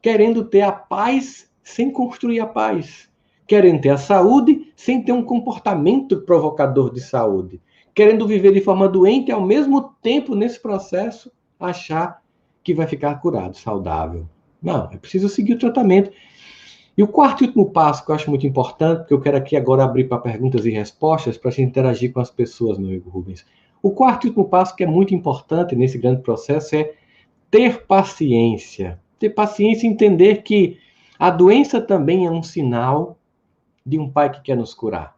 querendo ter a paz sem construir a paz. Querendo ter a saúde sem ter um comportamento provocador de saúde. Querendo viver de forma doente e, ao mesmo tempo, nesse processo, achar que vai ficar curado, saudável. Não, é preciso seguir o tratamento. E o quarto e último passo, que eu acho muito importante, porque eu quero aqui agora abrir para perguntas e respostas, para a gente interagir com as pessoas, meu amigo Rubens. O quarto e último passo, que é muito importante nesse grande processo, é ter paciência. Ter paciência e entender que a doença também é um sinal de um Pai que quer nos curar.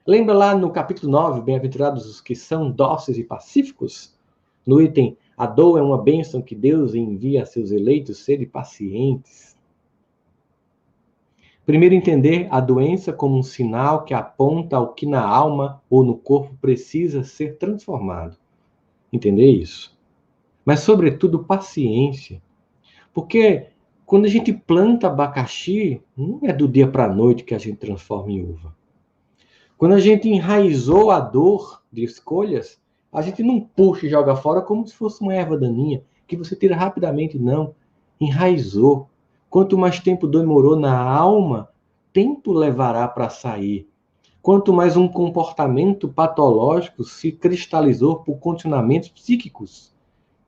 Lembra lá no capítulo 9, bem-aventurados os que são dóceis e pacíficos? No item, a dor é uma bênção que Deus envia a seus eleitos, sede pacientes. Primeiro, entender a doença como um sinal que aponta ao que na alma ou no corpo precisa ser transformado. Entender isso. Mas, sobretudo, paciência. Porque quando a gente planta abacaxi, não é do dia para a noite que a gente transforma em uva. Quando a gente enraizou a dor de escolhas, a gente não puxa e joga fora como se fosse uma erva daninha, que você tira rapidamente. Não. Enraizou. Quanto mais tempo demorou na alma, tempo levará para sair. Quanto mais um comportamento patológico se cristalizou por condicionamentos psíquicos,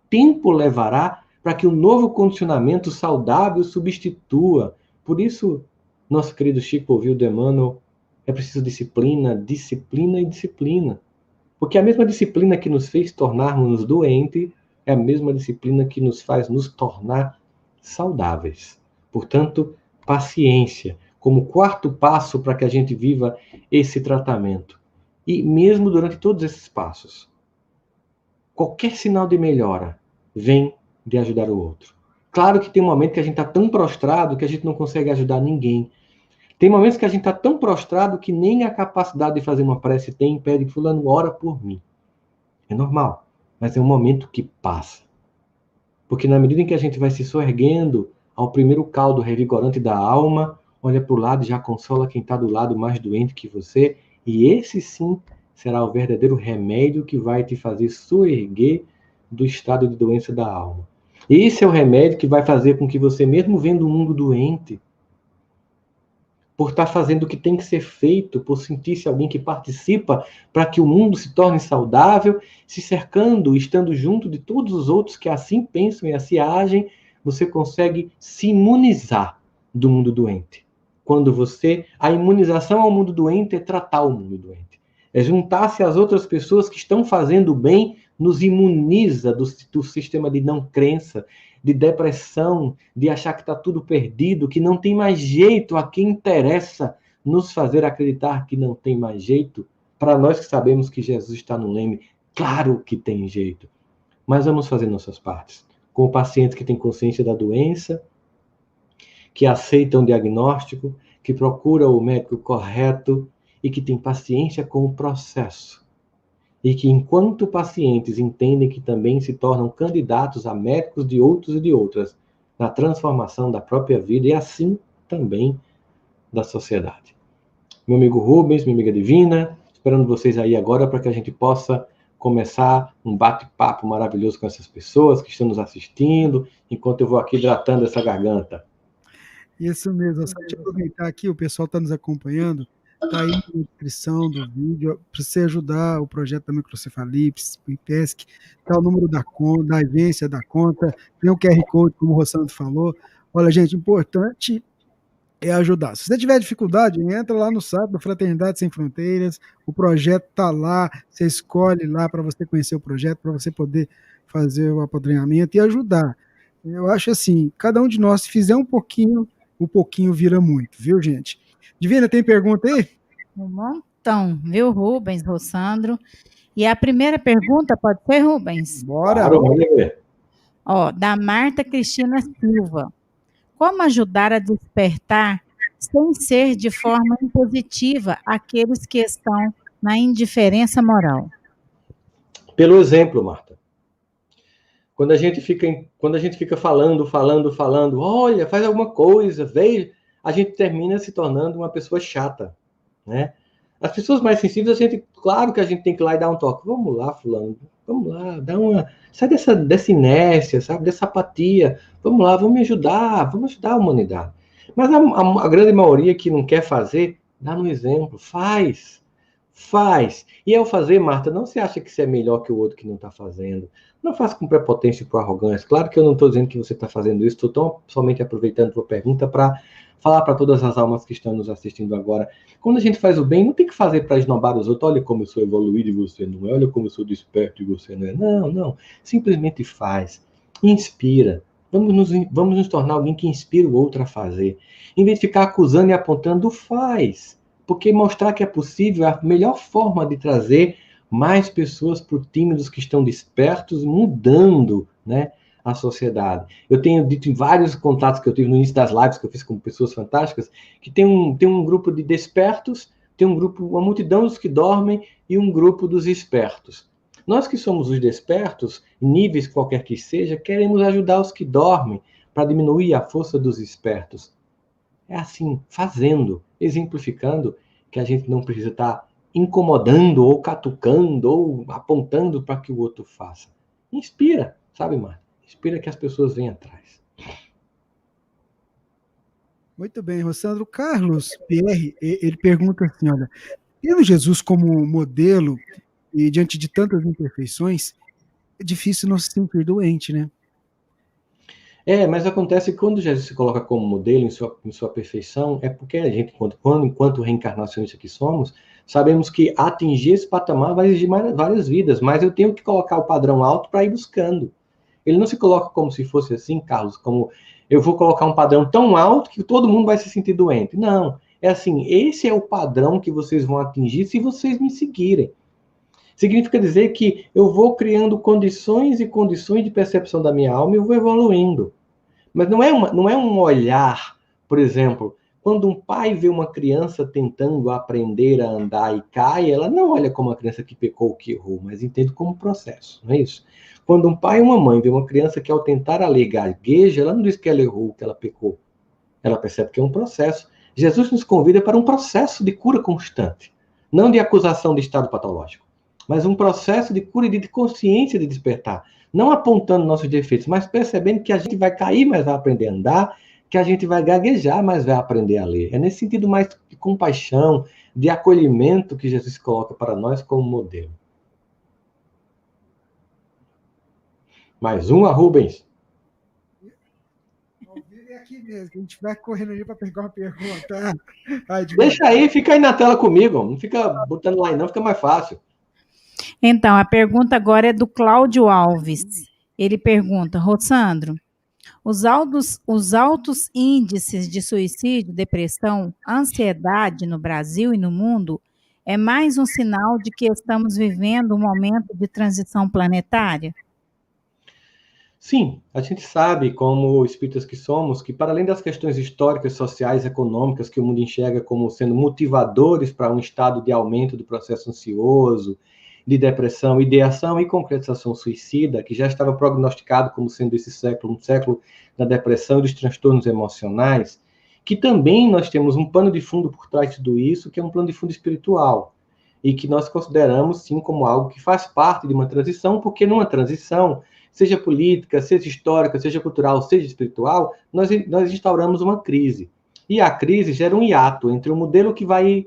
tempo levará para que um novo condicionamento saudável substitua. Por isso, nosso querido Chico ouviu de Emmanuel, é preciso disciplina, disciplina e disciplina. Porque a mesma disciplina que nos fez tornarmos doentes é a mesma disciplina que nos faz nos tornar saudáveis. Portanto, paciência, como quarto passo para que a gente viva esse tratamento. E mesmo durante todos esses passos, qualquer sinal de melhora vem de ajudar o outro. Claro que tem um momento que a gente está tão prostrado que a gente não consegue ajudar ninguém. Tem momentos que a gente está tão prostrado que nem a capacidade de fazer uma prece tem, impede que fulano ora por mim. É normal, mas é um momento que passa. Porque na medida em que a gente vai se soerguendo ao primeiro caldo revigorante da alma, olha para o lado e já consola quem está do lado mais doente que você, e esse sim será o verdadeiro remédio que vai te fazer soerguer do estado de doença da alma. Esse é o remédio que vai fazer com que você, mesmo vendo o mundo doente, por estar fazendo o que tem que ser feito, por sentir-se alguém que participa para que o mundo se torne saudável, se cercando, estando junto de todos os outros que assim pensam e assim agem, você consegue se imunizar do mundo doente. A imunização ao mundo doente é tratar o mundo doente. É juntar-se às outras pessoas que estão fazendo bem, nos imuniza do sistema de não crença, de depressão, de achar que está tudo perdido, que não tem mais jeito. A quem interessa nos fazer acreditar que não tem mais jeito? Para nós que sabemos que Jesus está no leme, claro que tem jeito. Mas vamos fazer nossas partes. Com o paciente que tem consciência da doença, que aceita um diagnóstico, que procura o médico correto e que tem paciência com o processo. E que, enquanto pacientes entendem que também se tornam candidatos a médicos de outros e de outras, na transformação da própria vida e assim também da sociedade. Meu amigo Rubens, minha amiga Divina, esperando vocês aí agora para que a gente possa começar um bate-papo maravilhoso com essas pessoas que estão nos assistindo, enquanto eu vou aqui hidratando essa garganta. Isso mesmo, só te aproveitar aqui, o pessoal está nos acompanhando, está aí na descrição do vídeo, para você ajudar o projeto da microcefalia, o IPESC, está o número da conta, da agência, da conta, tem o QR Code, como o Rossandro falou. Olha, gente, importante é ajudar. Se você tiver dificuldade, entra lá no site da Fraternidade Sem Fronteiras, o projeto está lá, você escolhe lá para você conhecer o projeto, para você poder fazer o apadrinhamento e ajudar. Eu acho assim, cada um de nós, se fizer um pouquinho, o pouquinho vira muito, viu, gente? Divina, tem pergunta aí? Um montão, viu, Rubens, Rossandro? E a primeira pergunta pode ser, Rubens? Bora! Claro, vamos ver. Ó, da Marta Cristina Silva. Como ajudar a despertar sem ser de forma impositiva aqueles que estão na indiferença moral? Pelo exemplo, Marta. Quando a gente fica falando, olha, faz alguma coisa, veja, a gente termina se tornando uma pessoa chata, né? As pessoas mais sensíveis, claro que a gente tem que ir lá e dar um toque. Vamos lá, fulano, vamos lá, sai dessa inércia, sabe, dessa apatia. Vamos lá, vamos ajudar a humanidade. Mas a grande maioria que não quer fazer, dá no exemplo, faz. E ao fazer, Marta, não se acha que você é melhor que o outro que não está fazendo. Não faça com prepotência e com arrogância. Claro que eu não estou dizendo que você está fazendo isso, estou somente aproveitando a tua pergunta para falar para todas as almas que estão nos assistindo agora. Quando a gente faz o bem, não tem que fazer para esnobar os outros. Olha como eu sou evoluído e você não é. Olha como eu sou desperto e você não é. Não. Simplesmente faz. Inspira. Vamos nos tornar alguém que inspira o outro a fazer. Em vez de ficar acusando e apontando, faz. Porque mostrar que é possível é a melhor forma de trazer mais pessoas para o time dos que estão despertos, mudando, né, a sociedade. Eu tenho dito em vários contatos que eu tive no início das lives que eu fiz com pessoas fantásticas, que tem um grupo de despertos, tem uma multidão dos que dormem e um grupo dos espertos. Nós que somos os despertos, níveis qualquer que seja, queremos ajudar os que dormem para diminuir a força dos espertos. É assim, fazendo, exemplificando, que a gente não precisa estar incomodando ou catucando ou apontando para que o outro faça. Inspira, sabe, Marta? Inspira que as pessoas venham atrás. Muito bem, Rossandro. Carlos Pierre, ele pergunta assim, olha, tendo Jesus como modelo e diante de tantas imperfeições, é difícil não se sentir doente, né? Mas acontece que quando Jesus se coloca como modelo em sua perfeição, é porque a gente, enquanto reencarnacionista que somos, sabemos que atingir esse patamar vai exigir várias vidas, mas eu tenho que colocar o padrão alto para ir buscando. Ele não se coloca como se fosse assim, Carlos, como eu vou colocar um padrão tão alto que todo mundo vai se sentir doente. Não, é assim, esse é o padrão que vocês vão atingir se vocês me seguirem. Significa dizer que eu vou criando condições e condições de percepção da minha alma e eu vou evoluindo. Mas não é um olhar, por exemplo, quando um pai vê uma criança tentando aprender a andar e cai, ela não olha como a criança que pecou ou que errou, mas entende como processo, não é isso? Quando um pai e uma mãe vê uma criança que ao tentar a lei gagueja, ela não diz que ela errou, que ela pecou. Ela percebe que é um processo. Jesus nos convida para um processo de cura constante, não de acusação de estado patológico, mas um processo de cura e de consciência de despertar. Não apontando nossos defeitos, mas percebendo que a gente vai cair, mas vai aprender a andar, que a gente vai gaguejar, mas vai aprender a ler. É nesse sentido mais de compaixão, de acolhimento que Jesus coloca para nós como modelo. Mais uma, Rubens. É aqui mesmo, a gente vai correndo ali para pegar uma pergunta. Ai, Deixa aí, fica aí na tela comigo. Não fica botando lá não, fica mais fácil. Então, a pergunta agora é do Cláudio Alves. Ele pergunta, Rossandro, os altos índices de suicídio, depressão, ansiedade no Brasil e no mundo é mais um sinal de que estamos vivendo um momento de transição planetária? Sim, a gente sabe, como espíritas que somos, que para além das questões históricas, sociais, econômicas, que o mundo enxerga como sendo motivadores para um estado de aumento do processo ansioso, de depressão, ideação e concretização suicida, que já estava prognosticado como sendo esse século, um século da depressão e dos transtornos emocionais, que também nós temos um pano de fundo por trás de tudo isso, que é um plano de fundo espiritual, e que nós consideramos, sim, como algo que faz parte de uma transição, porque numa transição, seja política, seja histórica, seja cultural, seja espiritual, nós instauramos uma crise. E a crise gera um hiato entre o modelo que vai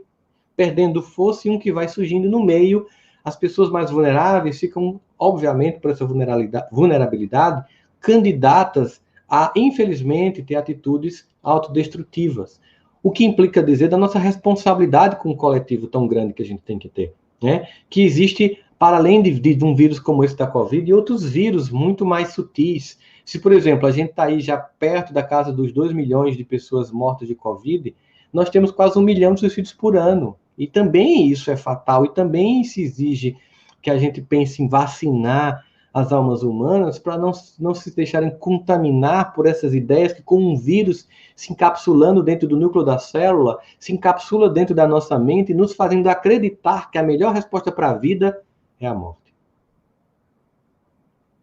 perdendo força e um que vai surgindo no meio. As pessoas mais vulneráveis ficam, obviamente, por essa vulnerabilidade, candidatas a, infelizmente, ter atitudes autodestrutivas. O que implica dizer da nossa responsabilidade com o coletivo tão grande que a gente tem que ter, né? Que existe, para além de um vírus como esse da Covid, e outros vírus muito mais sutis. Se, por exemplo, a gente está aí já perto da casa dos 2 milhões de pessoas mortas de Covid, nós temos quase 1 milhão de suicídios por ano. E também isso é fatal, e também se exige que a gente pense em vacinar as almas humanas para não se deixarem contaminar por essas ideias que, como um vírus se encapsulando dentro do núcleo da célula, se encapsula dentro da nossa mente, nos fazendo acreditar que a melhor resposta para a vida é a morte.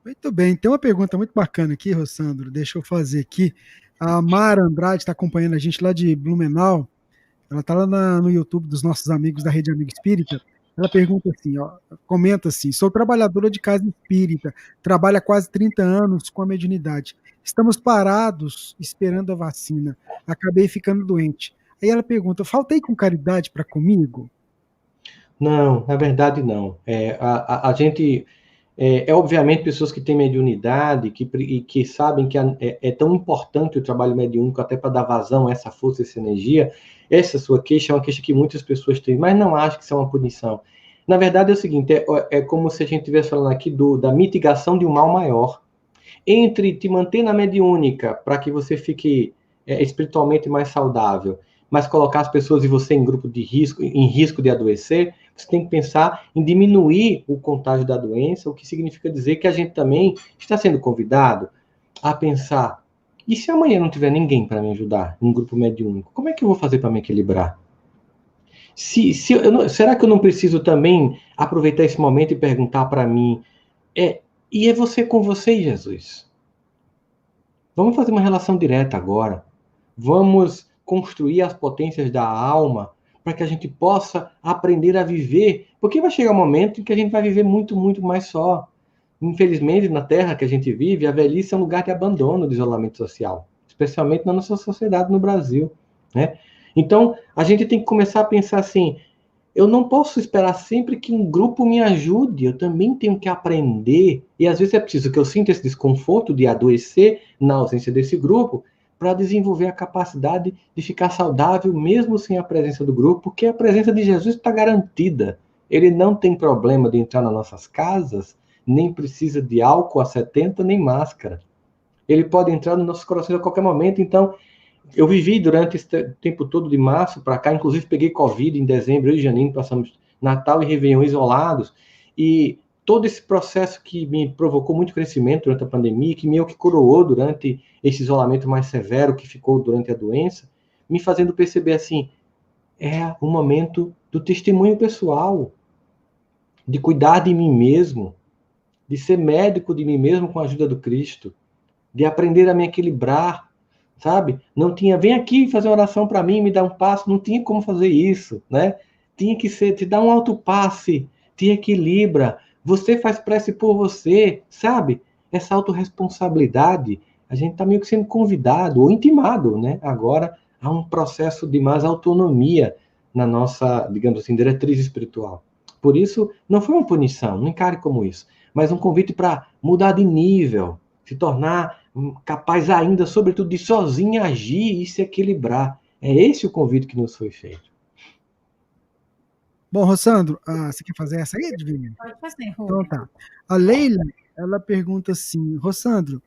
Muito bem, tem uma pergunta muito bacana aqui, Rossandro, deixa eu fazer aqui. A Mara Andrade está acompanhando a gente lá de Blumenau, ela está lá no YouTube dos nossos amigos da Rede Amigo Espírita. Ela pergunta assim, ó, comenta assim, sou trabalhadora de casa espírita, trabalho há quase 30 anos com a mediunidade. Estamos parados esperando a vacina. Acabei ficando doente. Aí ela pergunta, faltei com caridade para comigo? Não, na verdade não. A gente... obviamente pessoas que têm mediunidade, que sabem que é tão importante o trabalho mediúnico até para dar vazão a essa força, essa energia. Essa sua queixa é uma queixa que muitas pessoas têm, mas não acho que isso é uma punição. Na verdade é o seguinte, é como se a gente estivesse falando aqui da mitigação de um mal maior. Entre te manter na mediúnica para que você fique espiritualmente mais saudável, mas colocar as pessoas e você em grupo de risco, em risco de adoecer, você tem que pensar em diminuir o contágio da doença, o que significa dizer que a gente também está sendo convidado a pensar, e se amanhã não tiver ninguém para me ajudar, um grupo mediúnico, como é que eu vou fazer para me equilibrar? Será que eu não preciso também aproveitar esse momento e perguntar para mim, e é você com você, Jesus? Vamos fazer uma relação direta agora. Vamos construir as potências da alma para que a gente possa aprender a viver, porque vai chegar um momento em que a gente vai viver muito, muito mais só. Infelizmente, na Terra que a gente vive, a velhice é um lugar de abandono, de isolamento social, especialmente na nossa sociedade no Brasil, né? Então, a gente tem que começar a pensar assim, eu não posso esperar sempre que um grupo me ajude, eu também tenho que aprender, e às vezes é preciso que eu sinta esse desconforto de adoecer na ausência desse grupo, para desenvolver a capacidade de ficar saudável mesmo sem a presença do grupo, porque a presença de Jesus está garantida. Ele não tem problema de entrar nas nossas casas, nem precisa de álcool a 70, nem máscara. Ele pode entrar nos nossos corações a qualquer momento. Então, eu vivi durante esse tempo todo de março para cá, inclusive peguei Covid em dezembro, eu e Janine passamos Natal e Réveillon isolados, e todo esse processo que me provocou muito crescimento durante a pandemia, que meio que coroou durante esse isolamento mais severo que ficou durante a doença, me fazendo perceber assim, é o momento do testemunho pessoal, de cuidar de mim mesmo, de ser médico de mim mesmo com a ajuda do Cristo, de aprender a me equilibrar, sabe? Não tinha, vem aqui fazer uma oração para mim, me dar um passo, não tinha como fazer isso, né? Tinha que ser, te dar um autopasse, te equilibra, você faz prece por você, sabe? Essa autorresponsabilidade A gente está meio que sendo convidado ou intimado, né, agora a um processo de mais autonomia na nossa, digamos assim, diretriz espiritual. Por isso, não foi uma punição, não encare como isso, mas um convite para mudar de nível, se tornar capaz ainda, sobretudo, de sozinho agir e se equilibrar. É esse o convite que nos foi feito. Bom, Rossandro, você quer fazer essa aí, Divino? Pode fazer, Rô. Então tá. A Leila, ela pergunta assim, Rossandro,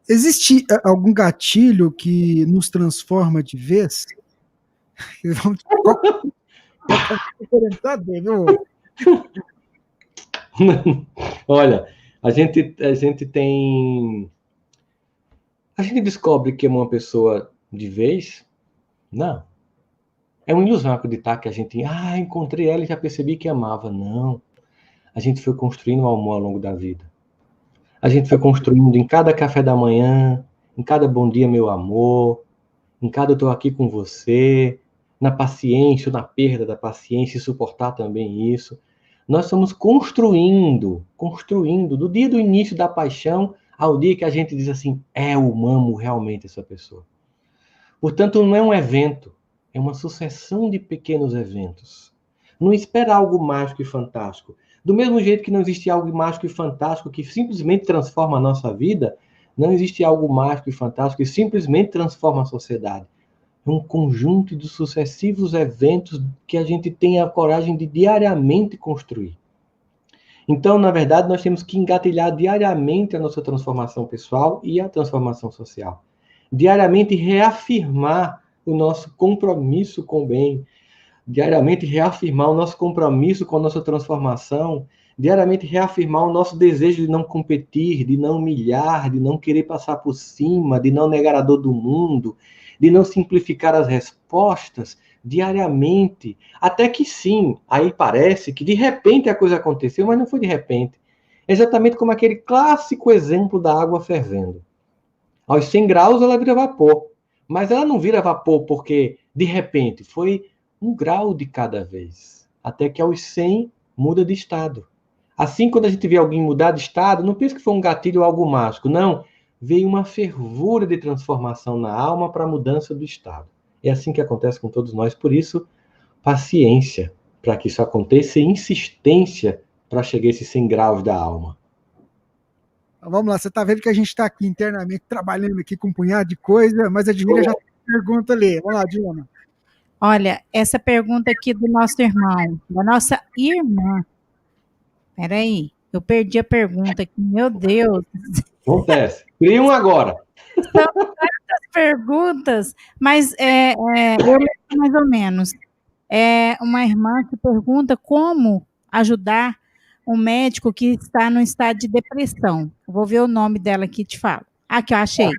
existe algum gatilho que nos transforma de vez? Vamos saber, viu? Olha, a gente tem... A gente descobre que é uma pessoa de vez? Não. É uma ilusão acreditar que a gente... encontrei ela e já percebi que amava. Não. A gente foi construindo o amor ao longo da vida. A gente foi construindo em cada café da manhã, em cada bom dia, meu amor, em cada eu estou aqui com você, na paciência, na perda da paciência, e suportar também isso. Nós estamos construindo, do dia do início da paixão ao dia que a gente diz assim, eu amo realmente essa pessoa. Portanto, não é um evento, é uma sucessão de pequenos eventos. Não espera algo mágico e fantástico. Do mesmo jeito que não existe algo mágico e fantástico que simplesmente transforma a nossa vida, não existe algo mágico e fantástico que simplesmente transforma a sociedade. É um conjunto de sucessivos eventos que a gente tem a coragem de diariamente construir. Então, na verdade, nós temos que engatilhar diariamente a nossa transformação pessoal e a transformação social. Diariamente reafirmar o nosso compromisso com o bem, diariamente reafirmar o nosso compromisso com a nossa transformação, diariamente reafirmar o nosso desejo de não competir, de não humilhar, de não querer passar por cima, de não negar a dor do mundo, de não simplificar as respostas, diariamente, até que sim, aí parece que de repente a coisa aconteceu, mas não foi de repente. É exatamente como aquele clássico exemplo da água fervendo. Aos 100 graus ela vira vapor, mas ela não vira vapor porque de repente foi 1 grau de cada vez, até que aos 100 muda de estado. Assim, quando a gente vê alguém mudar de estado, não pensa que foi um gatilho ou algo mágico, não. Veio uma fervura de transformação na alma para a mudança do estado. É assim que acontece com todos nós, por isso, paciência para que isso aconteça e insistência para chegar a esses 100 graus da alma. Vamos lá, você está vendo que a gente está aqui internamente trabalhando aqui com um punhado de coisa, mas a Divina já tem pergunta ali. Vamos lá, Divina. Olha, essa pergunta aqui do nosso irmão, da nossa irmã. Peraí, eu perdi a pergunta aqui, meu Deus. Acontece. Cria um agora. São tantas perguntas, mas eu lembro mais ou menos. É uma irmã que pergunta como ajudar um médico que está no estado de depressão. Eu vou ver o nome dela aqui e te falo. Aqui, eu achei.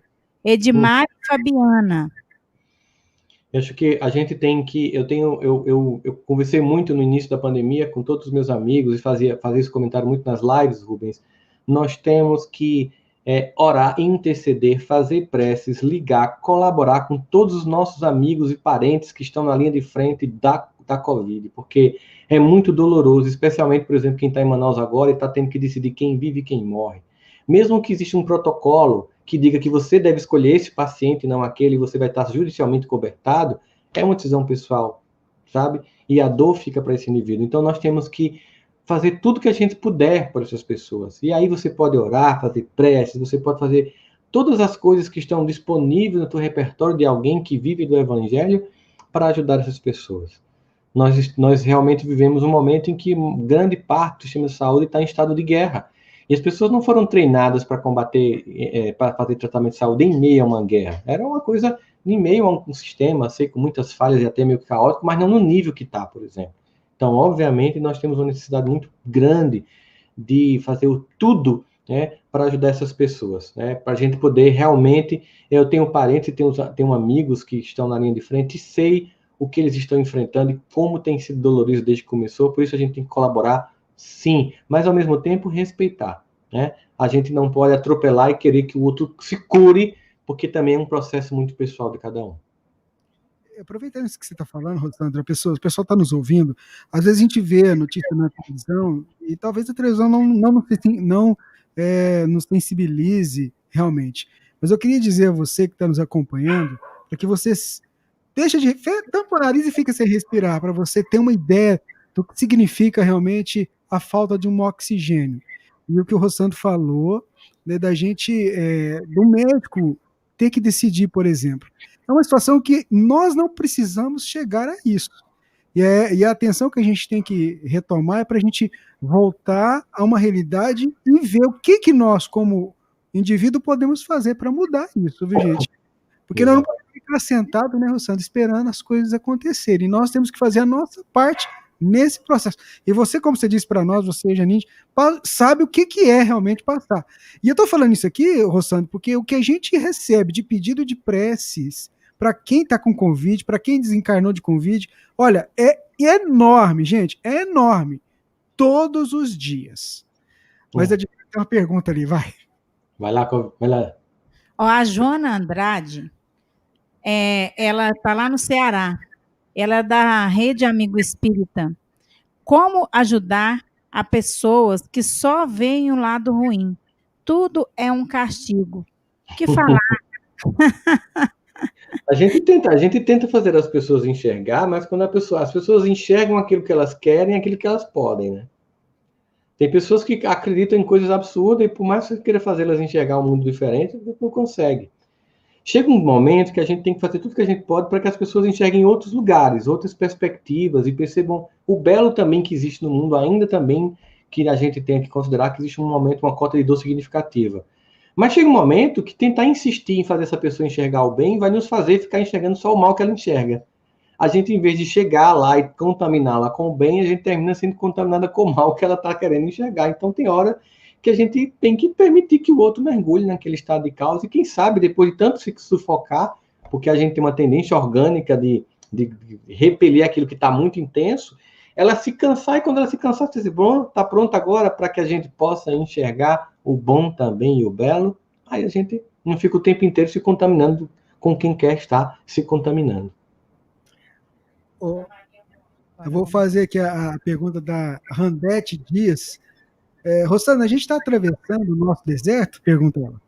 Edmar Fabiana. Eu acho que a gente tem que... Eu conversei muito no início da pandemia com todos os meus amigos e fazia esse comentário muito nas lives, Rubens. Nós temos que orar, interceder, fazer preces, ligar, colaborar com todos os nossos amigos e parentes que estão na linha de frente da Covid, porque é muito doloroso, especialmente, por exemplo, quem está em Manaus agora e está tendo que decidir quem vive e quem morre. Mesmo que exista um protocolo que diga que você deve escolher esse paciente e não aquele, e você vai estar judicialmente cobertado, é uma decisão pessoal, sabe? E a dor fica para esse indivíduo. Então, nós temos que fazer tudo que a gente puder por essas pessoas. E aí você pode orar, fazer preces, você pode fazer todas as coisas que estão disponíveis no teu repertório de alguém que vive do Evangelho para ajudar essas pessoas. Nós realmente vivemos um momento em que grande parte do sistema de saúde está em estado de guerra. E as pessoas não foram treinadas para combater, para fazer tratamento de saúde em meio a uma guerra. Era uma coisa em meio a um sistema, sei, com muitas falhas e até meio caótico, mas não no nível que está, por exemplo. Então, obviamente, nós temos uma necessidade muito grande de fazer tudo, né, para ajudar essas pessoas, né, para a gente poder realmente... Eu tenho parentes e tenho amigos que estão na linha de frente e sei o que eles estão enfrentando e como tem sido dolorido desde que começou, por isso a gente tem que colaborar, sim, mas ao mesmo tempo respeitar, né? A gente não pode atropelar e querer que o outro se cure, porque também é um processo muito pessoal de cada um. Aproveitando isso que você está falando, Rossandro, o pessoal está nos ouvindo, às vezes a gente vê a notícia na televisão e talvez a televisão não nos sensibilize realmente. Mas eu queria dizer a você que está nos acompanhando, para que você deixa de tampa o nariz e fica sem respirar, para você ter uma ideia do que significa realmente a falta de um oxigênio. E o que o Rossandro falou, né, da gente, do médico ter que decidir, por exemplo. É uma situação que nós não precisamos chegar a isso. E a atenção que a gente tem que retomar é para a gente voltar a uma realidade e ver o que nós, como indivíduo, podemos fazer para mudar isso, viu, gente? Porque nós não podemos ficar sentados, né, Rossandro, esperando as coisas acontecerem. Nós temos que fazer a nossa parte nesse processo. E você, como você disse para nós, você, Janine, sabe o que é realmente passar. E eu estou falando isso aqui, Rossandro, porque o que a gente recebe de pedido de preces para quem está com Covid, para quem desencarnou de Covid, olha, é enorme, gente, é enorme. Todos os dias. Mas tem uma pergunta ali, vai. Vai lá, vai lá. Ó, a Joana Andrade, ela está lá no Ceará. Ela é da Rede Amigo Espírita. Como ajudar a pessoas que só veem o lado ruim? Tudo é um castigo. O que falar? A gente tenta fazer as pessoas enxergar, mas quando as pessoas enxergam aquilo que elas querem, aquilo que elas podem, né? Tem pessoas que acreditam em coisas absurdas e por mais que você queira fazê-las enxergar um mundo diferente, não consegue. Chega um momento que a gente tem que fazer tudo que a gente pode para que as pessoas enxerguem outros lugares, outras perspectivas e percebam o belo também que existe no mundo, ainda também que a gente tem que considerar que existe um momento, uma cota de dor significativa. Mas chega um momento que tentar insistir em fazer essa pessoa enxergar o bem vai nos fazer ficar enxergando só o mal que ela enxerga. A gente, em vez de chegar lá e contaminá-la com o bem, a gente termina sendo contaminada com o mal que ela está querendo enxergar. Então tem hora que a gente tem que permitir que o outro mergulhe naquele estado de causa e quem sabe, depois de tanto se sufocar, porque a gente tem uma tendência orgânica de repelir aquilo que está muito intenso, ela se cansar e quando ela se cansar, você diz, bom, está pronto agora para que a gente possa enxergar o bom também e o belo, aí a gente não fica o tempo inteiro se contaminando com quem quer estar se contaminando. Eu vou fazer aqui a pergunta da Randete Dias. Rossana, a gente está atravessando o nosso deserto? Pergunta ela.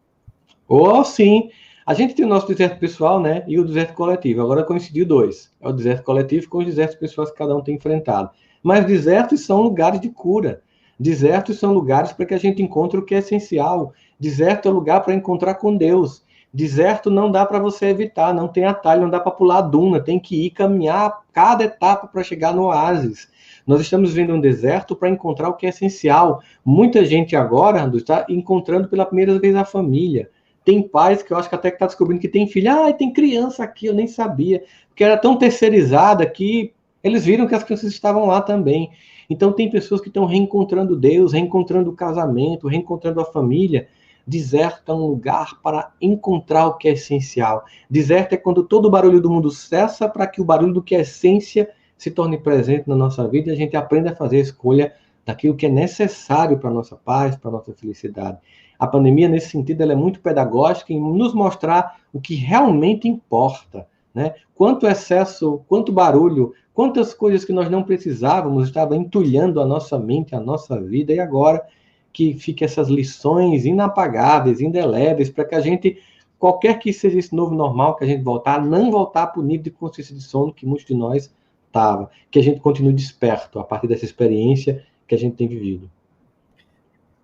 Oh, sim. A gente tem o nosso deserto pessoal, né? E o deserto coletivo. Agora coincidiu dois. É o deserto coletivo com os desertos pessoais que cada um tem enfrentado. Mas desertos são lugares de cura. Desertos são lugares para que a gente encontre o que é essencial. Deserto é lugar para encontrar com Deus. Deserto não dá para você evitar, não tem atalho, não dá para pular a duna, tem que ir caminhar cada etapa para chegar no oásis. Nós estamos vendo um deserto para encontrar o que é essencial. Muita gente agora está encontrando pela primeira vez a família. Tem pais que eu acho que até que está descobrindo que tem filho. Tem criança aqui, eu nem sabia. Porque era tão terceirizada que eles viram que as crianças estavam lá também. Então tem pessoas que estão reencontrando Deus, reencontrando o casamento, reencontrando a família. Deserto é um lugar para encontrar o que é essencial. Deserto é quando todo o barulho do mundo cessa para que o barulho do que é essência se torne presente na nossa vida e a gente aprenda a fazer a escolha daquilo que é necessário para a nossa paz, para a nossa felicidade. A pandemia, nesse sentido, ela é muito pedagógica em nos mostrar o que realmente importa, né? Quanto excesso, quanto barulho, quantas coisas que nós não precisávamos estavam entulhando a nossa mente, a nossa vida, e agora que fiquem essas lições inapagáveis, indeléveis, para que a gente, qualquer que seja esse novo normal, que a gente voltar, não voltar para o nível de consciência de sono que muitos de nós estava, que a gente continue desperto a partir dessa experiência que a gente tem vivido.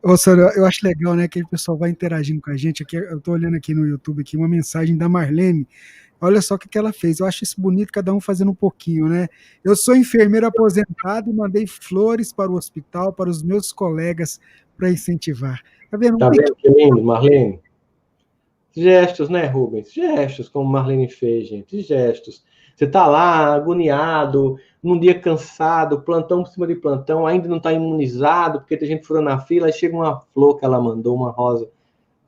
Rossana, eu acho legal, né, que o pessoal vai interagindo com a gente. Aqui, eu estou olhando aqui no YouTube aqui, uma mensagem da Marlene. Olha só o que ela fez. Eu acho isso bonito, cada um fazendo um pouquinho, né? Eu sou enfermeira aposentada e mandei flores para o hospital, para os meus colegas, para incentivar. Tá vendo? Tá vendo que lindo, Marlene? Gestos, né, Rubens? Gestos, como Marlene fez, gente. Gestos. Você tá lá, agoniado, num dia cansado, plantão por cima de plantão, ainda não está imunizado, porque tem gente furando na fila, aí chega uma flor que ela mandou, uma rosa.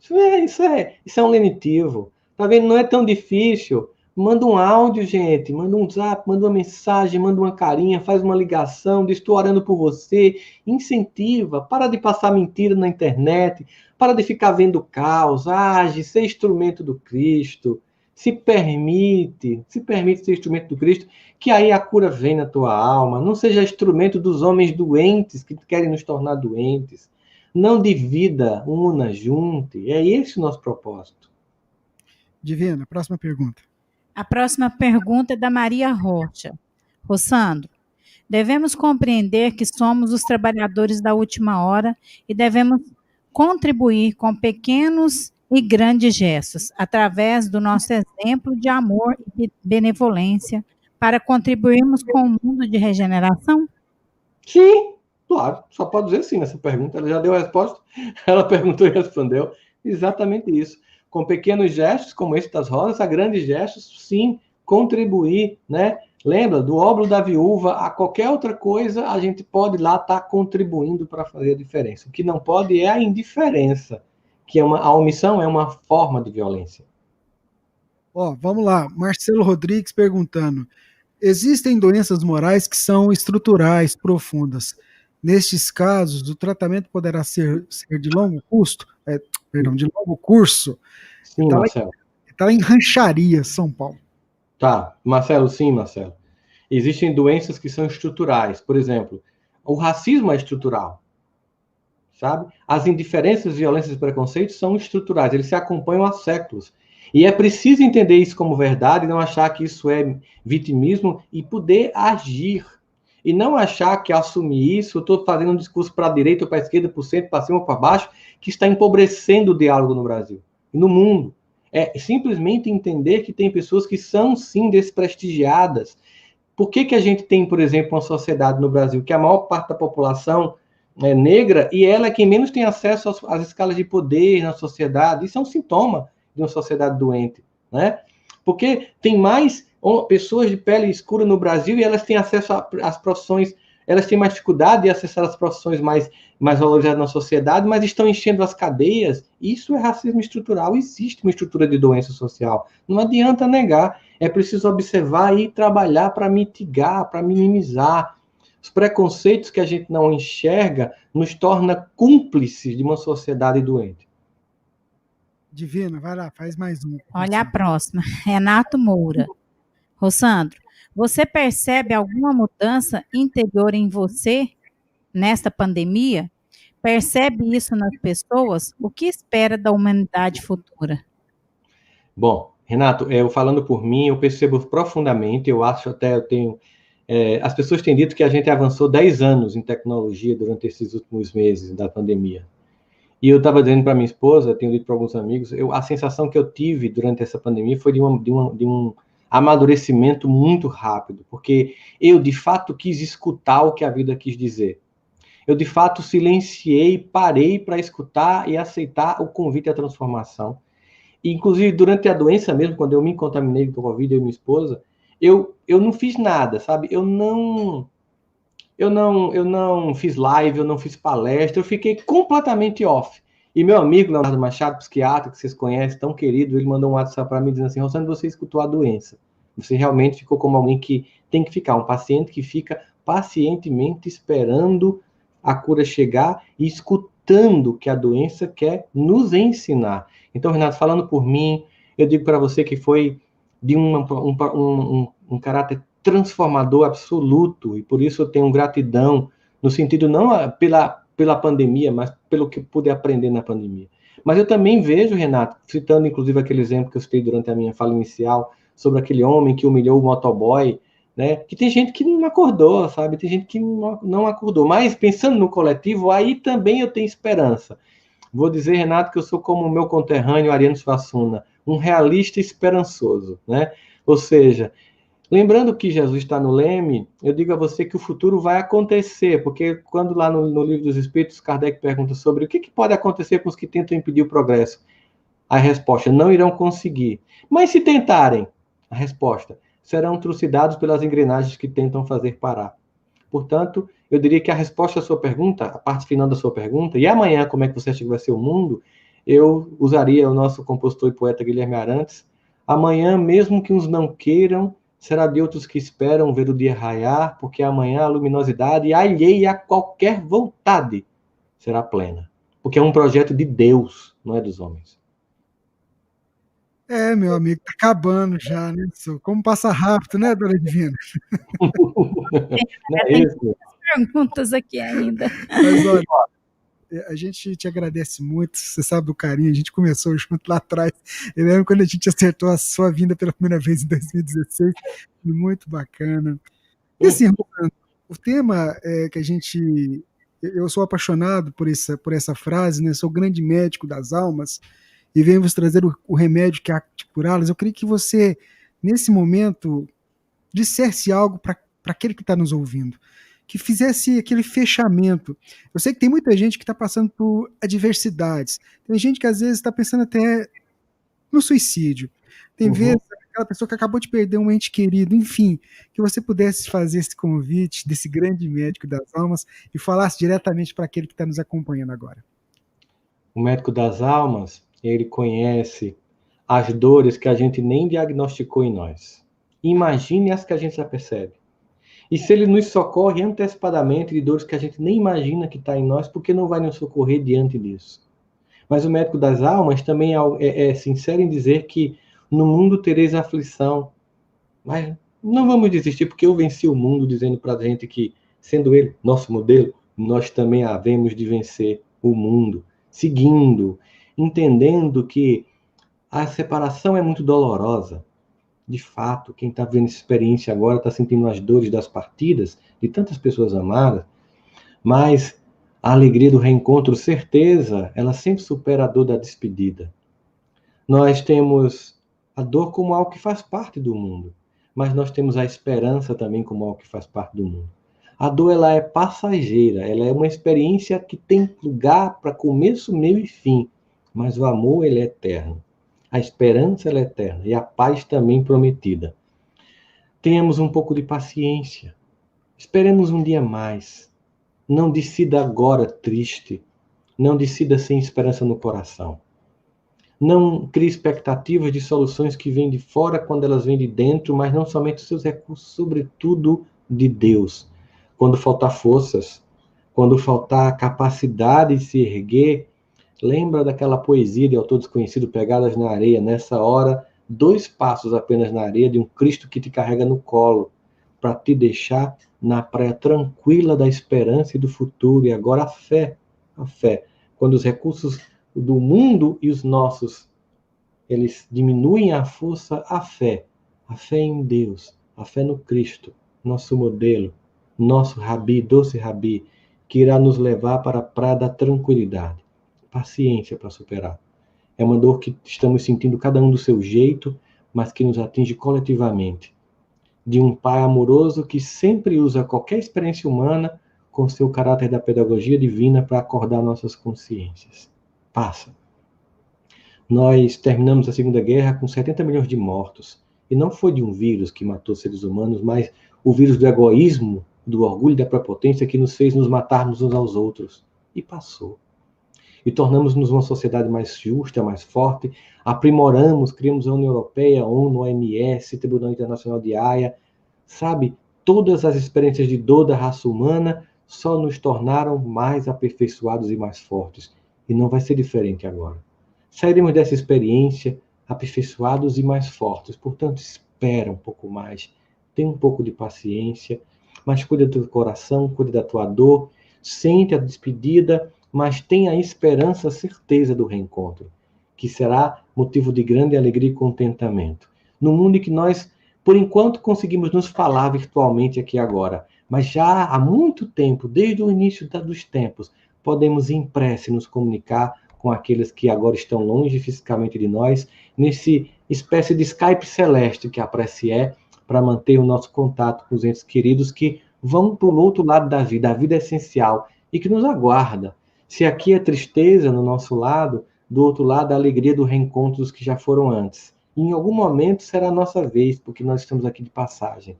Isso é um lenitivo. Tá vendo? Não é tão difícil. Manda um áudio, gente. Manda um zap, manda uma mensagem, manda uma carinha, faz uma ligação, diz estou orando por você. Incentiva. Para de passar mentira na internet. Para de ficar vendo caos. Age, ser instrumento do Cristo. Se permite ser instrumento do Cristo, que aí a cura vem na tua alma. Não seja instrumento dos homens doentes que querem nos tornar doentes. Não divida, una, junte. É esse o nosso propósito. Divina, próxima pergunta. A próxima pergunta é da Maria Rocha. Rossandro, devemos compreender que somos os trabalhadores da última hora e devemos contribuir com pequenos e grandes gestos, através do nosso exemplo de amor e benevolência, para contribuirmos com o mundo de regeneração? Sim, claro. Só pode dizer sim nessa pergunta. Ela já deu a resposta. Ela perguntou e respondeu. Exatamente isso. Com pequenos gestos, como esse das rosas, a grandes gestos, sim, contribuir, né? Lembra, do óbolo da viúva a qualquer outra coisa, a gente pode lá estar contribuindo para fazer a diferença. O que não pode é a indiferença, que a omissão é uma forma de violência. Vamos lá. Marcelo Rodrigues perguntando: existem doenças morais que são estruturais, profundas. Nestes casos, o tratamento poderá ser de longo custo? De longo curso? Sim, Marcelo. Está em Rancharia, São Paulo. Tá, Marcelo, sim, Marcelo. Existem doenças que são estruturais. Por exemplo, o racismo é estrutural, sabe? As indiferenças, violências e preconceitos são estruturais. Eles se acompanham há séculos. E é preciso entender isso como verdade e não achar que isso é vitimismo e poder agir. E não achar que assumir isso, eu estou fazendo um discurso para a direita ou para a esquerda, para o centro, para cima ou para baixo, que está empobrecendo o diálogo no Brasil e no mundo. É simplesmente entender que tem pessoas que são, sim, desprestigiadas. Por que a gente tem, por exemplo, uma sociedade no Brasil que a maior parte da população é negra e ela é quem menos tem acesso às escalas de poder na sociedade? Isso é um sintoma de uma sociedade doente, né? Porque tem mais pessoas de pele escura no Brasil e elas têm acesso às profissões, elas têm mais dificuldade de acessar as profissões mais valorizadas na sociedade, mas estão enchendo as cadeias. Isso é racismo estrutural. Existe uma estrutura de doença social. Não adianta negar. É preciso observar e trabalhar para mitigar, para minimizar. Os preconceitos que a gente não enxerga nos torna cúmplices de uma sociedade doente. Divina, vai lá, faz mais um. Olha a próxima. Renato Moura. Rossandro, você percebe alguma mudança interior em você nesta pandemia? Percebe isso nas pessoas? O que espera da humanidade futura? Bom, Renato, eu falando por mim, eu percebo profundamente, eu acho até, eu tenho... as pessoas têm dito que a gente avançou 10 anos em tecnologia durante esses últimos meses da pandemia. E eu estava dizendo para minha esposa, tenho dito para alguns amigos, a sensação que eu tive durante essa pandemia foi de um amadurecimento muito rápido, porque eu, de fato, quis escutar o que a vida quis dizer. Eu, de fato, silenciei, parei para escutar e aceitar o convite à transformação. E, inclusive, durante a doença mesmo, quando eu me contaminei com o Covid, eu e minha esposa, eu não fiz nada, sabe? Eu não fiz live, eu não fiz palestra, eu fiquei completamente off. E meu amigo, Leonardo Machado, psiquiatra, que vocês conhecem, tão querido, ele mandou um WhatsApp para mim dizendo assim: Rossandro, você escutou a doença. Você realmente ficou como alguém que tem que ficar, um paciente que fica pacientemente esperando a cura chegar e escutando o que a doença quer nos ensinar. Então, Renato, falando por mim, eu digo para você que foi de um caráter transformador absoluto, e por isso eu tenho gratidão, no sentido não pela pandemia, mas pelo que pude aprender na pandemia. Mas eu também vejo, Renato, citando inclusive aquele exemplo que eu citei durante a minha fala inicial, sobre aquele homem que humilhou o motoboy, né? Que tem gente que não acordou, sabe? Tem gente que não acordou. Mas pensando no coletivo, aí também eu tenho esperança. Vou dizer, Renato, que eu sou como o meu conterrâneo Ariano Suassuna, um realista esperançoso, né? Ou seja, lembrando que Jesus está no leme, eu digo a você que o futuro vai acontecer, porque quando lá no Livro dos Espíritos, Kardec pergunta sobre o que pode acontecer com os que tentam impedir o progresso. A resposta: não irão conseguir. Mas se tentarem, a resposta: serão trucidados pelas engrenagens que tentam fazer parar. Portanto, eu diria que a resposta à sua pergunta, a parte final da sua pergunta, e amanhã como é que você acha que vai ser o mundo, eu usaria o nosso compositor e poeta Guilherme Arantes: amanhã, mesmo que uns não queiram, será de outros que esperam ver o dia raiar, porque amanhã a luminosidade, alheia a qualquer vontade, será plena. Porque é um projeto de Deus, não é dos homens. Meu amigo, tá acabando já, né? Como passa rápido, né, dona Divina? Não é isso? Perguntas aqui ainda. Mas olha, a gente te agradece muito, você sabe do carinho, a gente começou junto lá atrás, eu lembro quando a gente acertou a sua vinda pela primeira vez em 2016, foi muito bacana. E assim, Rolando, o tema que a gente... Eu sou apaixonado por essa frase, né? Sou o grande médico das almas e venho vos trazer o remédio que há de curá-las. Eu queria que você, nesse momento, dissesse algo para aquele que está nos ouvindo, que fizesse aquele fechamento. Eu sei que tem muita gente que está passando por adversidades, tem gente que às vezes está pensando até no suicídio, tem vezes aquela pessoa que acabou de perder um ente querido, enfim, que você pudesse fazer esse convite desse grande médico das almas e falasse diretamente para aquele que está nos acompanhando agora. O médico das almas, ele conhece as dores que a gente nem diagnosticou em nós. Imagine as que a gente já percebe. E se ele nos socorre antecipadamente de dores que a gente nem imagina que está em nós, por que não vai nos socorrer diante disso? Mas o médico das almas também é sincero em dizer que no mundo tereis aflição. Mas não vamos desistir, porque eu venci o mundo dizendo para a gente que, sendo ele nosso modelo, nós também havemos de vencer o mundo. Seguindo, entendendo que a separação é muito dolorosa. De fato, quem está vendo essa experiência agora está sentindo as dores das partidas de tantas pessoas amadas, mas a alegria do reencontro, certeza, ela sempre supera a dor da despedida. Nós temos a dor como algo que faz parte do mundo, mas nós temos a esperança também como algo que faz parte do mundo. A dor, ela é passageira, ela é uma experiência que tem lugar para começo, meio e fim, mas o amor, ele é eterno. A esperança, ela é eterna, e a paz também prometida. Tenhamos um pouco de paciência. Esperemos um dia mais. Não decida agora triste. Não decida sem esperança no coração. Não crie expectativas de soluções que vêm de fora quando elas vêm de dentro, mas não somente os seus recursos, sobretudo de Deus. Quando faltar forças, quando faltar capacidade de se erguer, lembra daquela poesia de autor desconhecido, Pegadas na Areia? Nessa hora, 2 passos apenas na areia de um Cristo que te carrega no colo, para te deixar na praia tranquila da esperança e do futuro. E agora a fé. Quando os recursos do mundo e os nossos, eles diminuem a força, a fé em Deus, a fé no Cristo, nosso modelo, nosso Rabi, doce Rabi, que irá nos levar para a praia da tranquilidade. Paciência para superar. É uma dor que estamos sentindo cada um do seu jeito, mas que nos atinge coletivamente. De um pai amoroso que sempre usa qualquer experiência humana com seu caráter da pedagogia divina para acordar nossas consciências. Passa. Nós terminamos a Segunda Guerra com 70 milhões de mortos. E não foi de um vírus que matou seres humanos, mas o vírus do egoísmo, do orgulho e da prepotência que nos fez nos matarmos uns aos outros. E passou. E tornamos-nos uma sociedade mais justa, mais forte, aprimoramos, criamos a União Europeia, a ONU, a OMS, Tribunal Internacional de Haia. Sabe, todas as experiências de dor da raça humana só nos tornaram mais aperfeiçoados e mais fortes. E não vai ser diferente agora. Sairemos dessa experiência aperfeiçoados e mais fortes. Portanto, espera um pouco mais, tenha um pouco de paciência, mas cuida do teu coração, cuida da tua dor, sente a despedida, mas tenha a esperança, a certeza do reencontro, que será motivo de grande alegria e contentamento. No mundo em que nós, por enquanto, conseguimos nos falar virtualmente aqui agora, mas já há muito tempo, desde o início dos tempos, podemos em prece nos comunicar com aqueles que agora estão longe fisicamente de nós, nesse espécie de Skype celeste que a prece é, para manter o nosso contato com os entes queridos que vão para o outro lado da vida, a vida é essencial, e que nos aguarda. Se aqui é tristeza no nosso lado, do outro lado a alegria do reencontro dos que já foram antes. E em algum momento será a nossa vez, porque nós estamos aqui de passagem.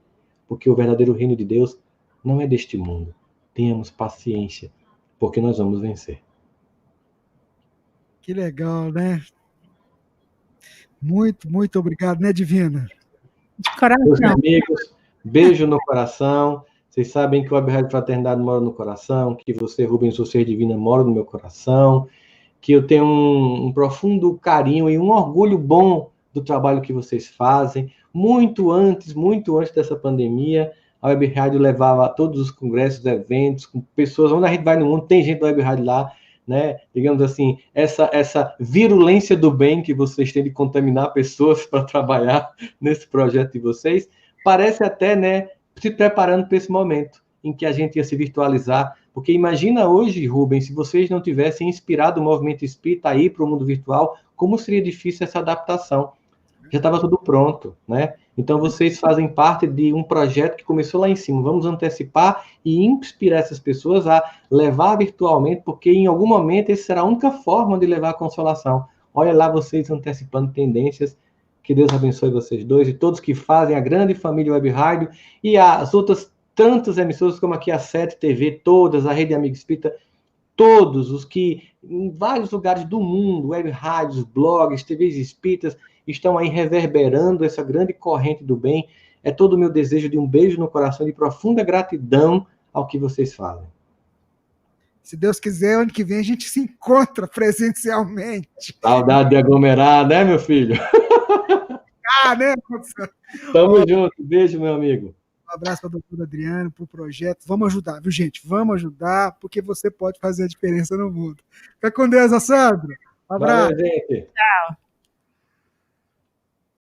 Porque o verdadeiro reino de Deus não é deste mundo. Tenhamos paciência, porque nós vamos vencer. Que legal, né? Muito, muito obrigado, né, Divina? De coração. Meus amigos, beijo no coração. Vocês sabem que o Web Rádio Fraternidade mora no coração, que você, Rubens, o Ser Divina, mora no meu coração, que eu tenho um profundo carinho e um orgulho bom do trabalho que vocês fazem. Muito antes dessa pandemia, a Web Rádio levava a todos os congressos, eventos, com pessoas, onde a gente vai no mundo, tem gente da Web Rádio lá, né? Digamos assim, essa virulência do bem que vocês têm de contaminar pessoas para trabalhar nesse projeto de vocês, parece até, né, se preparando para esse momento em que a gente ia se virtualizar. Porque imagina hoje, Rubens, se vocês não tivessem inspirado o movimento espírita a ir para o mundo virtual, como seria difícil essa adaptação. Já estava tudo pronto, né? Então, vocês fazem parte de um projeto que começou lá em cima. Vamos antecipar e inspirar essas pessoas a levar virtualmente, porque em algum momento essa será a única forma de levar a consolação. Olha lá vocês antecipando tendências. Que Deus abençoe vocês dois e todos que fazem a grande família Web Rádio e as outras tantas emissoras como aqui a 7 TV, todas, a Rede Amigo Espírita, todos os que em vários lugares do mundo, web rádios, blogs, TVs espíritas, estão aí reverberando essa grande corrente do bem. É todo o meu desejo de um beijo no coração, de profunda gratidão ao que vocês fazem. Se Deus quiser, ano que vem a gente se encontra presencialmente. Saudade de aglomerar, né, meu filho? Né? Tamo junto. Beijo, meu amigo. Um abraço para o doutor Adriano, para o projeto. Vamos ajudar, viu, gente? Vamos ajudar, porque você pode fazer a diferença no mundo. Fica com Deus, Sandro. Um abraço. Valeu, gente. Tchau.